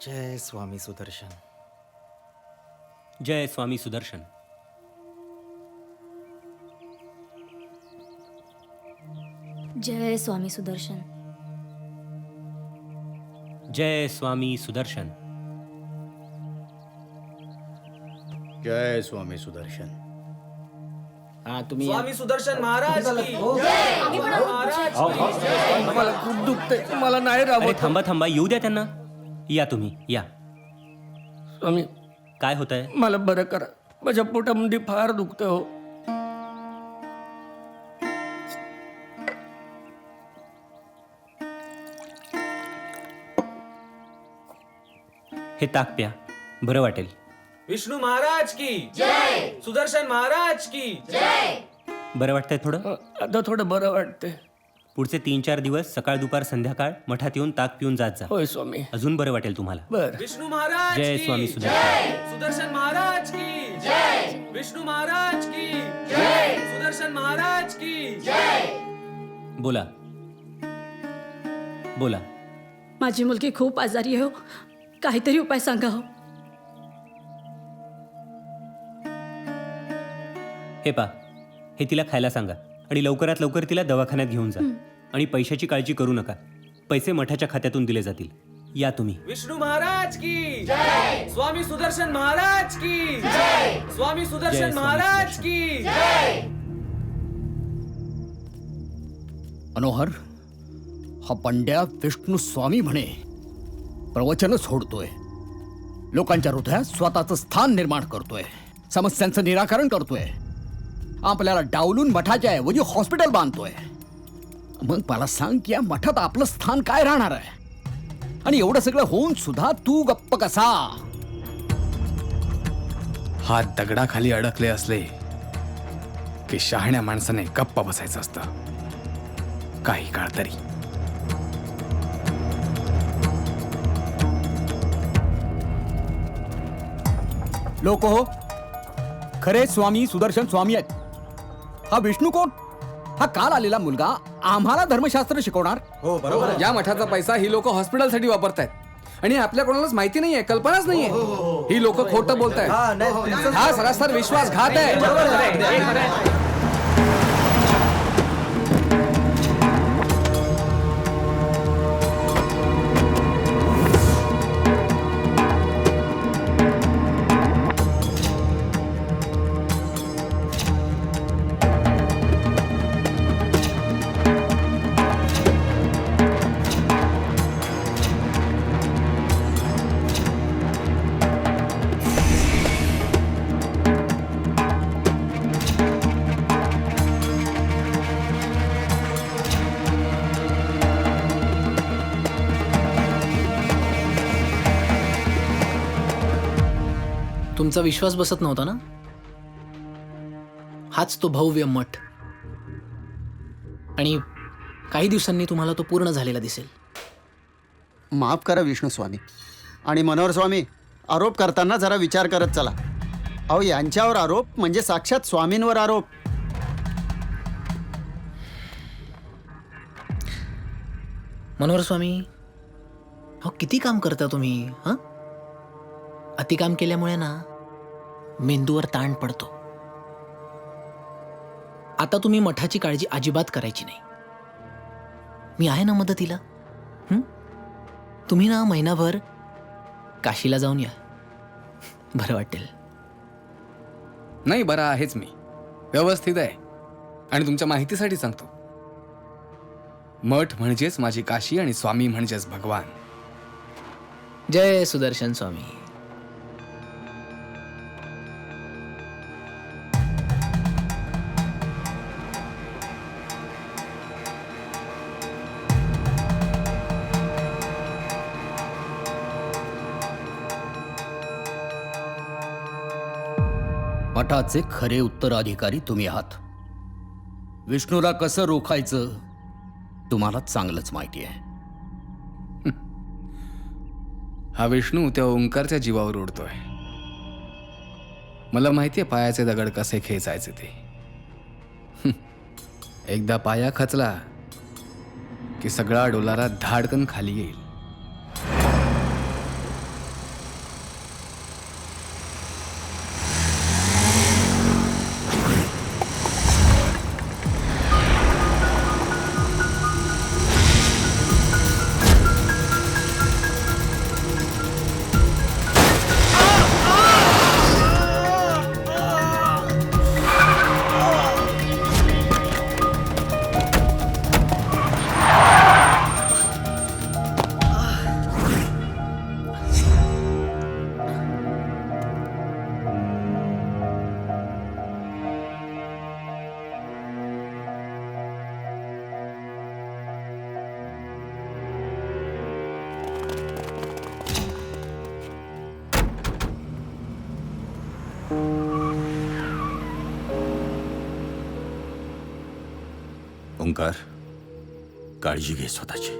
जय स्वामी सुदर्शन. जय स्वामी सुदर्शन. जय स्वामी सुदर्शन. जय स्वामी सुदर्शन. जय स्वामी सुदर्शन. हा, तुम्ही स्वामी सुदर्शन महाराज की जय. महाराज की जय. मला खूप दुखतंय, मला नाही राहत. अरे थांबा थांबा, येऊ द्या त्यांना. या तुम्ही या. स्वामी, काय होत आहे? मला बरं करा. माझ्या पोटामध्ये फार दुखतं हो. हे ताक प्या, बरं वाटेल. विष्णू महाराज की जय. सुदर्शन महाराज की जय. बरं वाटतंय थोडं? आता थोडं बरं वाटतंय. पुढचे 3-4 दिवस सकाळ दुपार संध्याकाळ मठात येऊन ताक पिऊन जात जा. होय स्वामी. अजून बरं वाटेल तुम्हाला. बर. विष्णू महाराज जय की स्वामी सुदर्शन. जय. सुदर्शन महाराज की जय. विष्णू महाराज की जय. सुदर्शन महाराज की जय. बोला बोला. माझी मुलगी खूप आजारी आहे हो. काहीतरी उपाय सांगा हो. हे पा, हे तिला खायला सांगा आणि लवकरात लवकर तिला दवाखान्यात घेऊन जा. आणि पैशाची काळजी करू नका, पैसे मठाच्या खात्यातून दिले जातील. या तुम्ही. विष्णू महाराज की जय. स्वामी सुदर्शन महाराज की जय. स्वामी सुदर्शन महाराज की जय. मनोहर, हा पंड्या विष्णू स्वामी म्हणे प्रवचन सोडतोय, लोकांच्या हृदयात स्वतःचं स्थान निर्माण करतोय, समस्यांचं निराकरण करतोय. आपल्याला डावलून मठाच्या ऐवजी हॉस्पिटल बांधतोय. मग मला सांग की या मठात आपलं स्थान काय राहणार आहे? आणि एवढं सगळं होऊन सुद्धा तू गप्प कसा? हात दगडाखाली अडकले असले की शहाण्या माणसाने गप्प बसायचं असतं काही काळ तरी. लोक हो, खरे स्वामी सुदर्शन स्वामी आहेत. हा विष्णू कोण? हा काल आलेला मुलगा आम्हाला धर्मशास्त्र शिकवणार? हो बरोबर या मठाचा पैसा ही लोक हॉस्पिटलसाठी वापरतायत आणि आपल्या कोणालाच माहिती नाहीये, कल्पनाच नाहीये. ही लोक खोटं बोलतायत. हा सरासर विश्वासघात आहे. तुमचा विश्वास बसत नव्हता ना? हाच तो भव्य मठ. आणि काही दिवसांनी तुम्हाला तो पूर्ण झालेला दिसेल. माफ करा विष्णू स्वामी आणि मनोहर स्वामी, आरोप करताना जरा विचार करत चला. अहो, यांच्यावर आरोप म्हणजे साक्षात स्वामींवर आरोप. मनोहर स्वामी, अहो किती काम करता तुम्ही? हां, अतिकाम केल्यामुळे ना मेंदूवर ताण पडतो. आता तुम्ही मठाची काळजी अजिबात करायची नाही. मी आहे ना मदतीला. तुम्ही ना महिनाभर काशीला जाऊन या, बरं वाटेल. नाही, बरा आहेच मी, व्यवस्थित आहे. आणि तुमच्या माहितीसाठी सांगतो, मठ म्हणजेच माझी काशी आणि स्वामी म्हणजेच भगवान. जय सुदर्शन स्वामी. मठाचे खरे उत्तराधिकारी तुम्ही आहात. विष्णूला कसं रोखायचं तुम्हाला चांगलंच माहिती आहे. हा विष्णू त्या ओंकारच्या जीवावर उडतोय. मला माहितीये पायाचे दगड कसे खेचायचे ते. एकदा पाया खचला की सगळा डोलारा धाडकन खाली येईल. ओंकार, काळजी घे स्वतःची.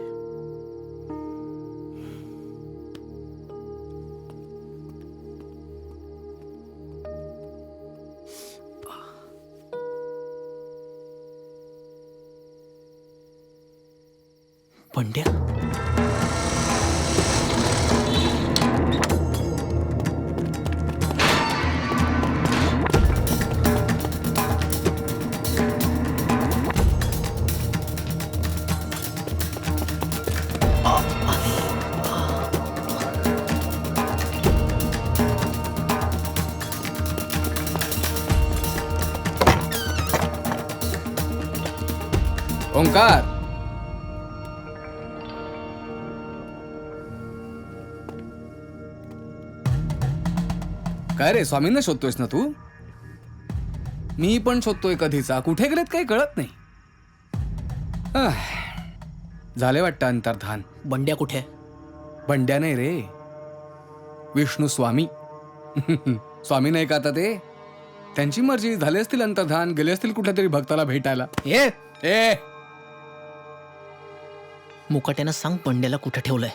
पंड्या, ओंकार, काय रे, स्वामींना शोधतोयस ना तू? मी पण शोधतोय कधीचा, कुठे गेलेत काही कळत नाही. झाले वाटतं अंतर्धान. बंड्या कुठे? बंड्या नाही रे, विष्णू स्वामी. स्वामी नाही का आता ते? त्यांची मर्जी, झाले असतील अंतर्धान, गेले असतील कुठल्या तरी भक्ताला भेटायला. ए मुकाट्यानं सांग बंड्याला कुठे ठेवलंय,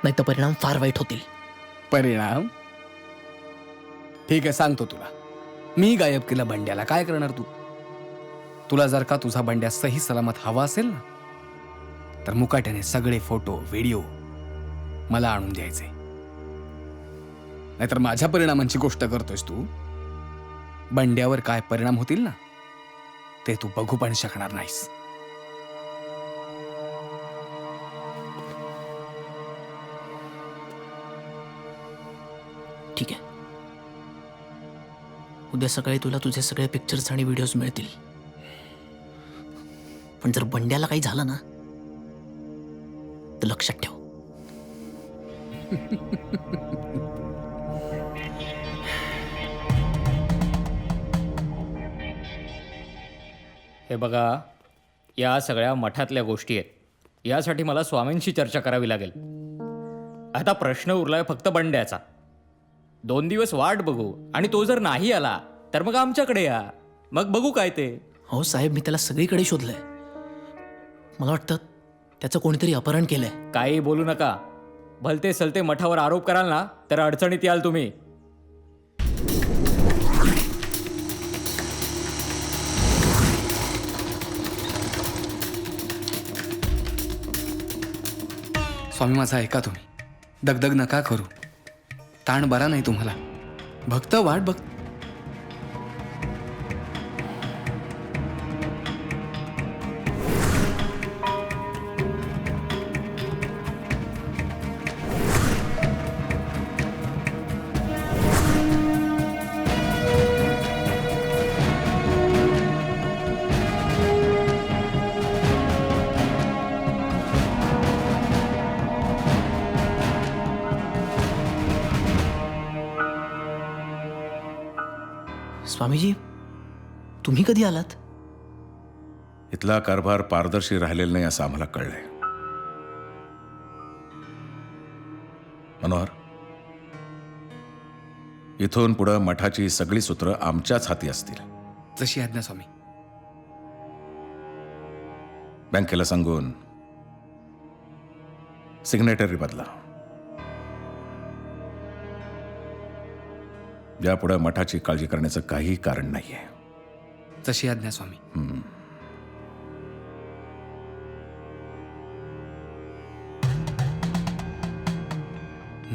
नाही तर परिणाम फार वाईट होतील. परिणाम? ठीक आहे, सांगतो तुला. मी गायब केला बंड्याला, काय करणार तू? तुला जर का तुझा बंड्या सही सलामत हवा असेल ना, तर मुकाट्याने सगळे फोटो व्हिडिओ मला आणून द्यायचे. नाहीतर माझ्या परिणामांची गोष्ट करतोयस तू. बंड्यावर काय परिणाम होतील ना, ते तू बघू पण शकणार नाहीस. ठीक आहे, उद्या सकाळी तुला तुझे सगळे पिक्चर्स आणि व्हिडिओज मिळतील. पण जर बंड्याला काही झालं ना, तर लक्षात ठेव. हे बघा, या सगळ्या मठातल्या गोष्टी आहेत. यासाठी मला स्वामींशी चर्चा करावी लागेल. आता प्रश्न उरलाय फक्त बंड्याचा. 2 दिवस वाट बघू, आणि तो जर नाही आला तर मग आमच्याकडे या, मग बघू काय ते. हो साहेब, मी त्याला सगळीकडे शोधलंय. मला वाटतं त्याचं कोणीतरी अपहरण केलंय. काही बोलू नका. भलते सलते मठावर आरोप कराल ना, तर अडचणीत याल तुम्ही. स्वामी माझा ऐका तुम्ही, दगदग नका करू. ताण बरा नाही तुम्हाला. भक्त वाट बघ. स्वामीजी, तुम्ही कधी आलात? इथला कारभार पारदर्शी राहिलेला नाही असं आम्हाला कळलंय. मनोहर, इथून पुढं मठाची सगळी सूत्र आमच्याच हाती असतील. जशी आज्ञा स्वामी. बँकेला सांगून सिग्नेटरी बदला. यापुढे मठाची काळजी करण्याचं काही कारण नाहीये. जशी आज्ञा स्वामी.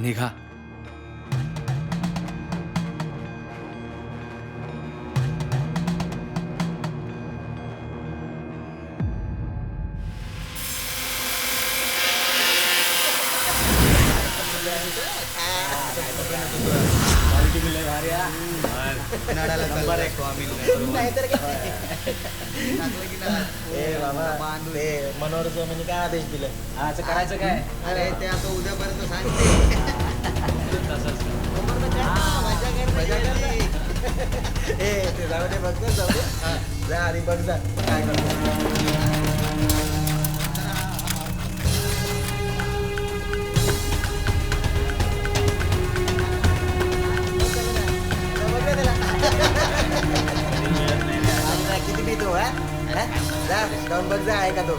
निघा. मनोहर स्वामींनी काय आदेश दिले? आज करायचं काय? अरे ते आता उद्यापर्यंत सांगते. ते जाऊ दे, बघ जाऊ दे. जा आणि बघ जा काय करतो. किती पितो हा? जा जाऊन बघ जा, आहे का तो.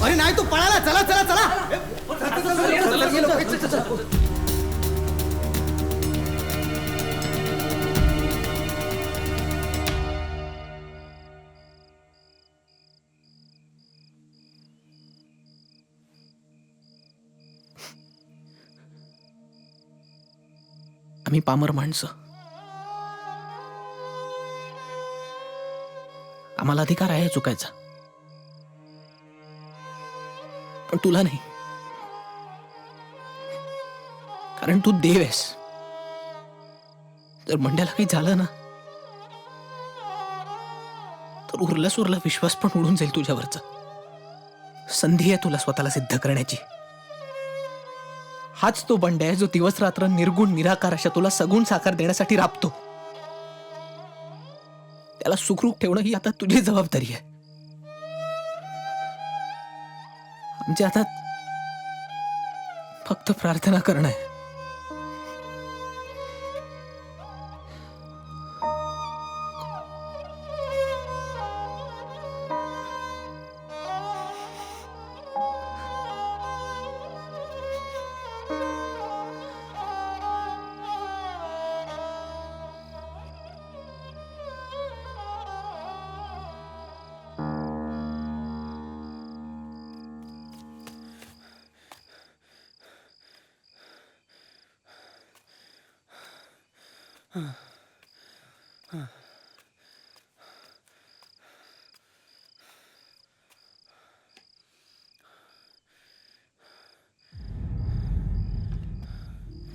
अरे नाही, तू पळाला. चला चला चला. आम्ही पामर माणसं, आम्हाला अधिकार आहे चुकायचा, पण तुला नाही. कारण तू देव आहेस. जर मंड्याला काही झालं ना, तर उरला सुरला विश्वास पण उडून जाईल तुझ्यावरचा. संधी आहे तुला स्वतःला सिद्ध करण्याची. हाच तो बंड आहे जो दिवस रात्र निर्गुण निराकार अशा तुला सगुण साकार देण्यासाठी राबतो. त्याला सुखरूप ठेवणं ही आता तुझी जबाबदारी आहे. आमच्या हातात फक्त प्रार्थना करणं आहे.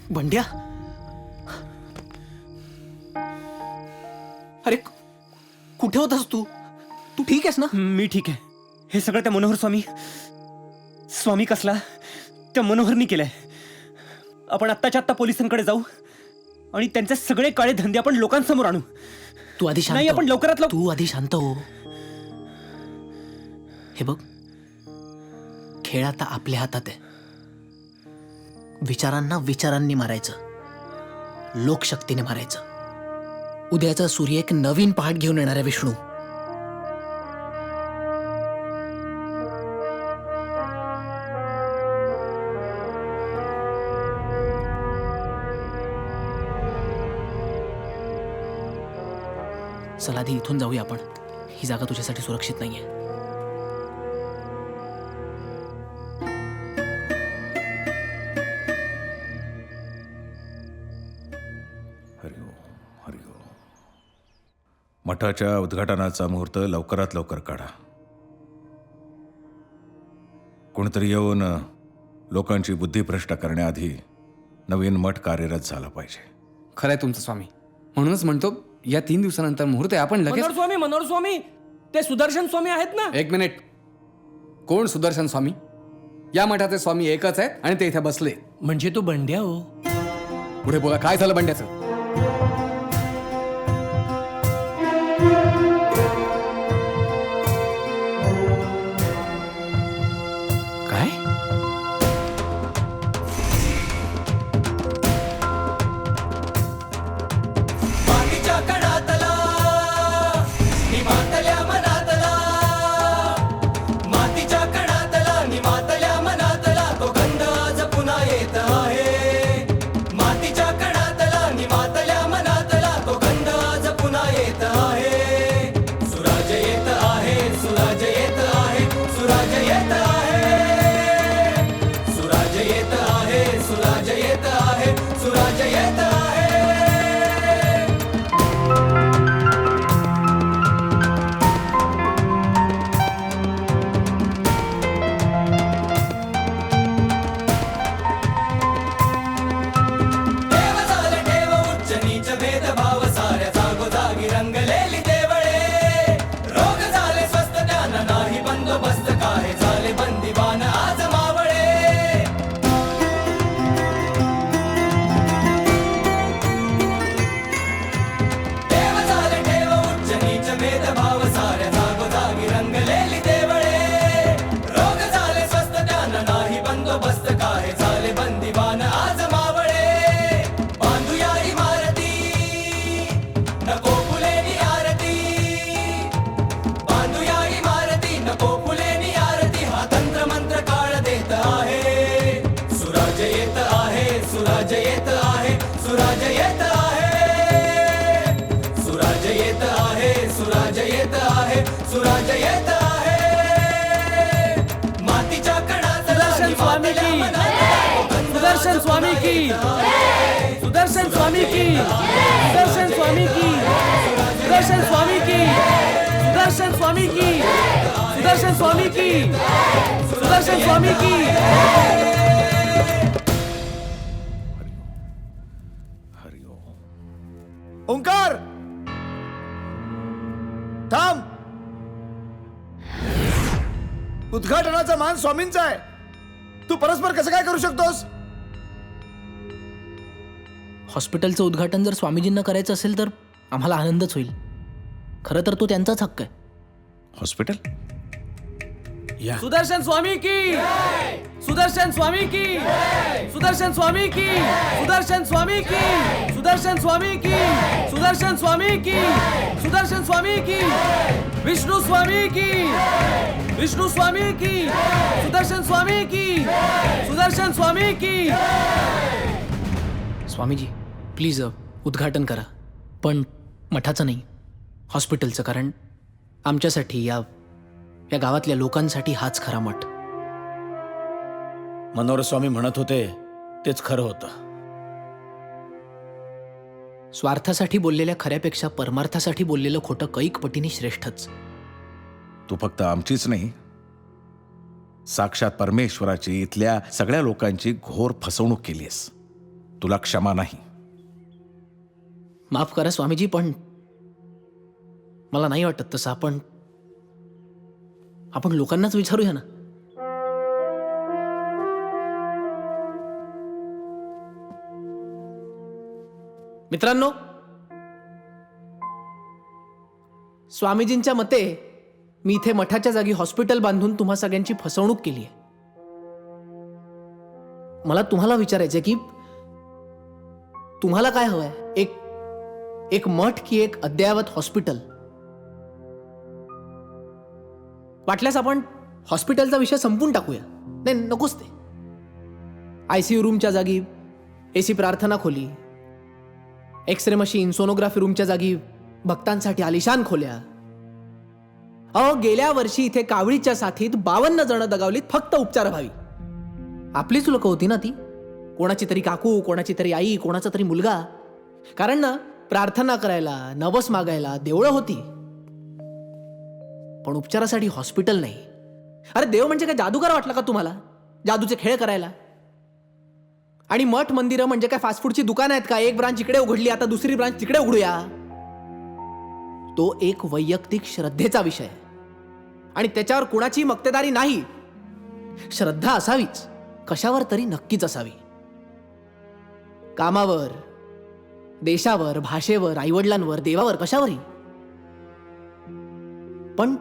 बंड्या, अरे कुठे होतास तू? तू ठीक आहेस ना? मी ठीक आहे. हे सगळं त्या मनोहर स्वामी कसला त्या मनोहरनी केलंय. आपण आत्ताच्या आत्ता पोलिसांकडे जाऊ आणि त्यांचे सगळे काळे धंदे आपण लोकांसमोर आणू. तू आधी शांत नाही, हो. आपण लवकरात लवकर. तू आधी शांत हो. हे बघ, खेळ आता आपल्या हातात आहे. विचारांना विचारांनी मारायचं, लोकशक्तीने मारायचं. उद्याचा सूर्य एक नवीन पहाट घेऊन येणार आहे विष्णू. चला आधी इथून जाऊया आपण. ही जागा तुझ्यासाठी सुरक्षित नाहीये. मठाच्या उद्घाटनाचा मुहूर्त लवकरात लवकर काढा. कोणतरी येऊन लोकांची बुद्धिभ्रष्ट करण्याआधी नवीन मठ कार्यरत झाला पाहिजे. खरंय तुमचं स्वामी. म्हणूनच म्हणतो या 3 दिवसानंतर मुहूर्त आहे. आपण लगेच. मनोहर स्वामी ते सुदर्शन स्वामी आहेत ना? एक मिनिट. कोण सुदर्शन स्वामी? या मठाचे स्वामी एकच आहेत आणि ते इथे बसले. म्हणजे तो बंड्या हो. पुढे बोला, काय झालं बंड्याचं? काय? मातीच्या कणातला निमातल्या मनातला, मातीच्या कणातला निमातल्या मनातला तो गंध आज पुन्हा येत आहे. मातीच्या कणातला निमातल्या मनातला तो गंध आज पुन्हा येत आहे. सुराज येत आहे, सुराज येत आहे, सुराज येत आहे, सुराज येत आहे, सुराज येत आहे, सुराज येत आहे. देव झाले ठेव उच्च नीच भेदभाव साऱ्या जागोजागी रंगलेली देवळे. रोग झाले स्वस्त त्यांना नाही बंदोबस्त, काय झाले बंदिवान आज मावळे. देव झाले ठेव उच्च नीच भेदभाव साऱ्या जागोजागी रंगलेली देवळे. रोग झाले स्वस्त त्यांना नाही बंदोबस्त, काय झाले बंदिवान आज मावळे. बांधूया इमारती नको फुलेनी आरती, बांधूया इमारती नको फुलेनी आरती. हा तंत्र मंत्र काळ देत आहे. सुराज येत आहे, सुराज येत आहे, सुराज येत आहे, सुराज येत आहे, सुराज येत आहे, सुराज येत आहे. मातीच्या कणातला निमातल्या मनातला सुदर्शन स्वामी की, सुदर्शन स्वामी की, सुदर्शन स्वामी की, सुदर्शन स्वामी की, सुदर्शन स्वामी की, सुदर्शन स्वामी की, सुदर्शन स्वामी की. ओंकार थांब. उद्घाटनाचा मान स्वामींचा आहे. तू परस्पर कसं काय करू शकतोस? हॉस्पिटलचं उद्घाटन जर स्वामीजींना करायचं असेल तर आम्हाला आनंदच होईल. खरं तर तो त्यांचाच हक्क आहे. हॉस्पिटल? सुदर्शन स्वामी की, सुदर्शन स्वामी की, सुदर्शन स्वामी की, सुदर्शन स्वामी की, सुदर्शन स्वामी की, सुदर्शन स्वामी की, सुदर्शन स्वामी की, विष्णु स्वामी की, विष्णु स्वामी की, सुदर्शन स्वामी की, सुदर्शन स्वामी की. स्वामीजी प्लीज उद्घाटन करा, पण मठाचं नाही, हॉस्पिटलचं. कारण आमच्यासाठी या गावातल्या लोकांसाठी हाच खरा मठ. मनोहर स्वामी म्हणत होते तेच खरं होतं. स्वार्थासाठी बोललेल्या खऱ्यापेक्षा परमार्थासाठी बोललेलं खोटं कैक पटीने श्रेष्ठच. तू फक्त आमचीच नाही, साक्षात परमेश्वराची, इथल्या सगळ्या लोकांची घोर फसवणूक केलीस. तुला क्षमा नाही. माफ करा स्वामीजी, पण मला नाही वाटत तसं. आपण लोकांनाच विचारूया ना. मित्रांनो, स्वामीजींच्या मते मी इथे मठाच्या जागी हॉस्पिटल बांधून तुम्हा सगळ्यांची फसवणूक केली आहे. मला तुम्हाला विचारायचं की तुम्हाला काय हवंय? एक मठ की एक अद्ययावत हॉस्पिटल? वाटल्यास आपण हॉस्पिटलचा विषय संपून टाकूया. नाही, नकोच ते. ICU रूमच्या जागी AC प्रार्थना खोली, एक्सरे मशीन, सोनोग्राफी रूमच्या जागी भक्तांसाठी आलिशान खोल्या. गेल्या वर्षी इथे कावळीच्या साथीत 52 जण दगावलीत फक्त उपचाराभावी. आपलीच लोक होती ना ती. कोणाची तरी काकू, कोणाची तरी आई, कोणाचा तरी मुलगा. कारण ना प्रार्थना करायला, नवस मागायला देवळं होती, पण उपचारासाठी हॉस्पिटल नाही. अरे देव म्हणजे काय जादूगार वाटला का तुम्हाला? जादूचे खेळ करायला? आणि मठ मंदिरं म्हणजे काय फास्ट फूडची दुकान आहेत का? एक ब्रांच इकडे उघडली, आता दुसरी ब्रांच तिकडे उघडूया. तो एक वैयक्तिक श्रद्धेचा विषय आहे आणि त्याच्यावर कुणाची मक्तेदारी नाही. श्रद्धा असावीच, कशावर तरी नक्कीच असावी. कामावर, देशावर, भाषेवर, आईवडिलांवर, देवावर, कशावरही. पण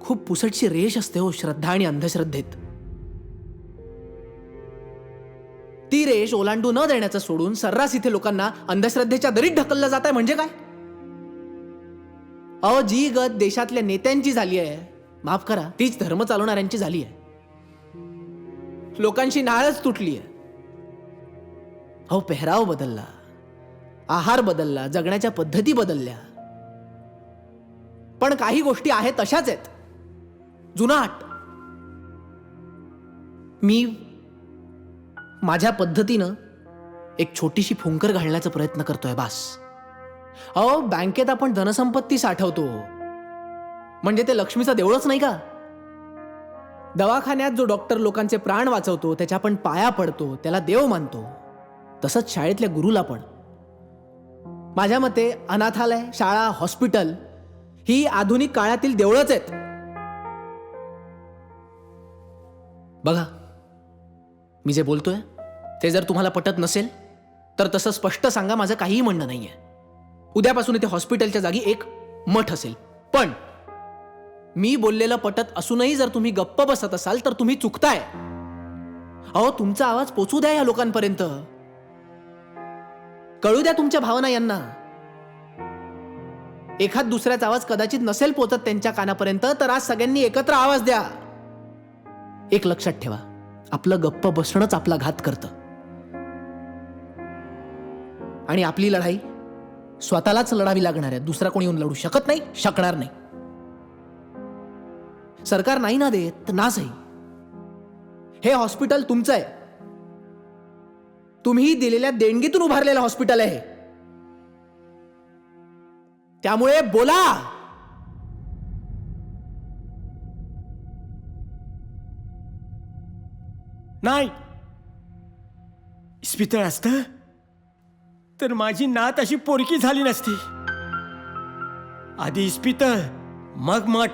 खूप पुसटशी रेष असते हो श्रद्धा आणि अंधश्रद्धेत. ती रेष ओलांडू न देण्याचं सोडून सर्रास इथे लोकांना अंधश्रद्धेच्या दरीत ढकललं जात आहे. म्हणजे काय? जी गत देशातल्या नेत्यांची झाली आहे, माफ करा, तीच धर्म चालवणाऱ्यांची झाली आहे. लोकांची नाळच तुटली आहे. पेहराव बदलला, आहार बदलला, जगण्याच्या पद्धती बदलल्या, पण काही गोष्टी आहेत तशाच आहेत, जुनाट. मी माझ्या पद्धतीनं एक छोटीशी फुंकर घालण्याचा प्रयत्न करतोय, बास. बँकेत आपण धनसंपत्ती साठवतो म्हणजे ते लक्ष्मीचं देवळच नाही का? दवाखान्यात जो डॉक्टर लोकांचे प्राण वाचवतो, त्याच्या आपण पाया पडतो, त्याला देव मानतो. तसंच शाळेतल्या गुरुला पण. माझ्या मते अनाथालय, शाळा, हॉस्पिटल ही आधुनिक काळातील देवळच आहेत. बघा, मी जे बोलतोय ते जर तुम्हाला पटत नसेल तर तसं स्पष्ट सांगा, माझं काहीही म्हणणं नाहीये. उद्यापासून इथे हॉस्पिटलच्या जागी एक मठ असेल. पण मी बोललेलं पटत असूनही जर तुम्ही गप्प बसत असाल तर तुम्ही चुकताय. तुमचा आवाज पोचू द्या या लोकांपर्यंत. कळू द्या तुमच्या भावना यांना. एखाद दुसऱ्याचा आवाज कदाचित नसेल पोचत त्यांच्या कानापर्यंत, तर आज सगळ्यांनी एकत्र आवाज द्या. एक लक्षात ठेवा, आपलं गप्प बसणंच आपला घात करतं. आणि आपली लढाई स्वतःलाच लढावी लागणार आहे. दुसरा कोणी येऊन लढू शकत नाही, शकणार नाही. सरकार नाही ना देत तर ना सही. हे हॉस्पिटल तुमचं आहे. तुम्ही दिलेल्या देणगीतून उभारलेलं हॉस्पिटल आहे. त्यामुळे बोला. नाही, इस्पितळ असतं तर माझी नात अशी पोरकी झाली नसती. आधी इस्पितळ, मग मठ.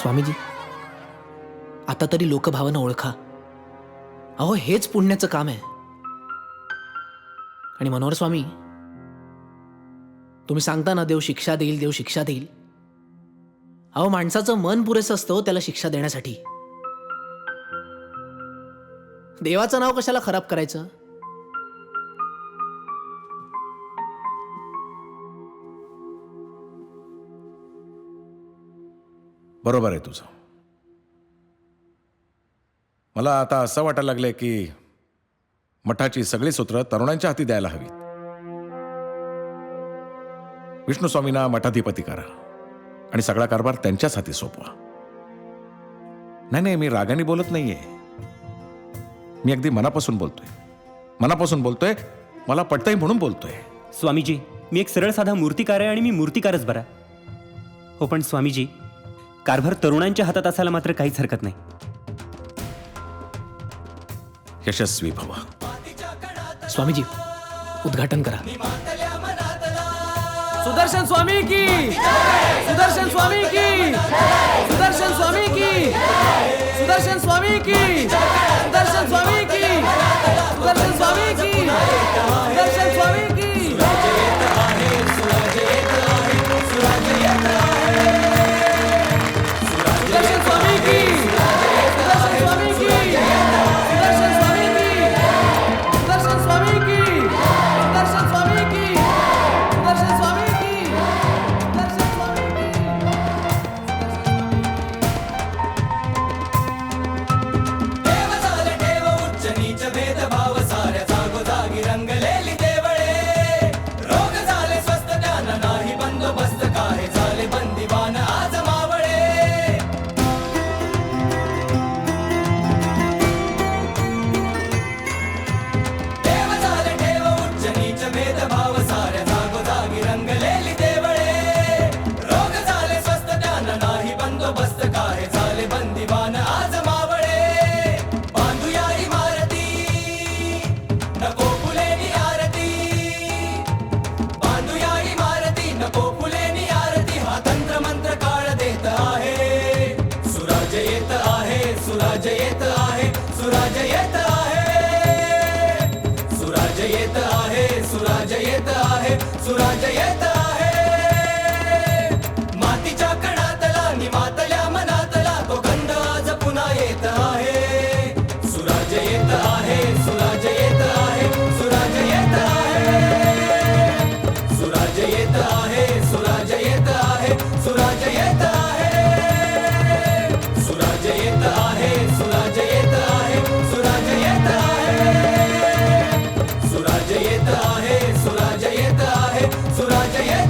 स्वामीजी, आता तरी लोकभावना ओळखा. अहो, हेच पुण्याचं काम आहे. आणि मनोहर स्वामी, तुम्ही सांगता ना देव शिक्षा देईल, देव शिक्षा देईल. अहो, माणसाचं मन पुरेसं असतं त्याला शिक्षा देण्यासाठी. देवाचं नाव कशाला खराब करायचं? बरोबर आहे तुझं. मला आता असं वाटायला लागलंय की मठाची सगळी सूत्र तरुणांच्या हाती द्यायला हवीत. विष्णू स्वामींना मठाधिपती करा आणि सगळा कारभार त्यांच्याच हाती सोपवा. नाही, मी रागाने बोलत नाहीये. मी अगदी मनापासून बोलतोय. मला पटतंय म्हणून बोलतोय. स्वामीजी, मी एक सरळ साधा मूर्तिकार आहे आणि मी मूर्तिकारच बरा. हो, पण स्वामीजी, कारभार तरुणांच्या हातात असायला मात्र काहीच हरकत नाही. यशस्वी भवा. स्वामीजी, उद्घाटन करा. सुदर्शन स्वामी की, सुदर्शन स्वामी की, सुदर्शन स्वामी की, सुदर्शन स्वामी की, सुदर्शन स्वामी की, सुदर्शन स्वामी की, सुदर्शन स्वामी की. मातीच्या कणातला निमातल्या मनातला तो गंध आज पुन्हा येत आहे. सुराज येत आहे, सुराज येत आहे, सुराज येत आहे, सुराज येत आहे, सुराज येत आहे, सुराज येत आहे, सुराज येत आहे, सुराज येत आहे, सुराज येत आहे, सुराज येत आहे, सुराज येत आहे, सुराज येत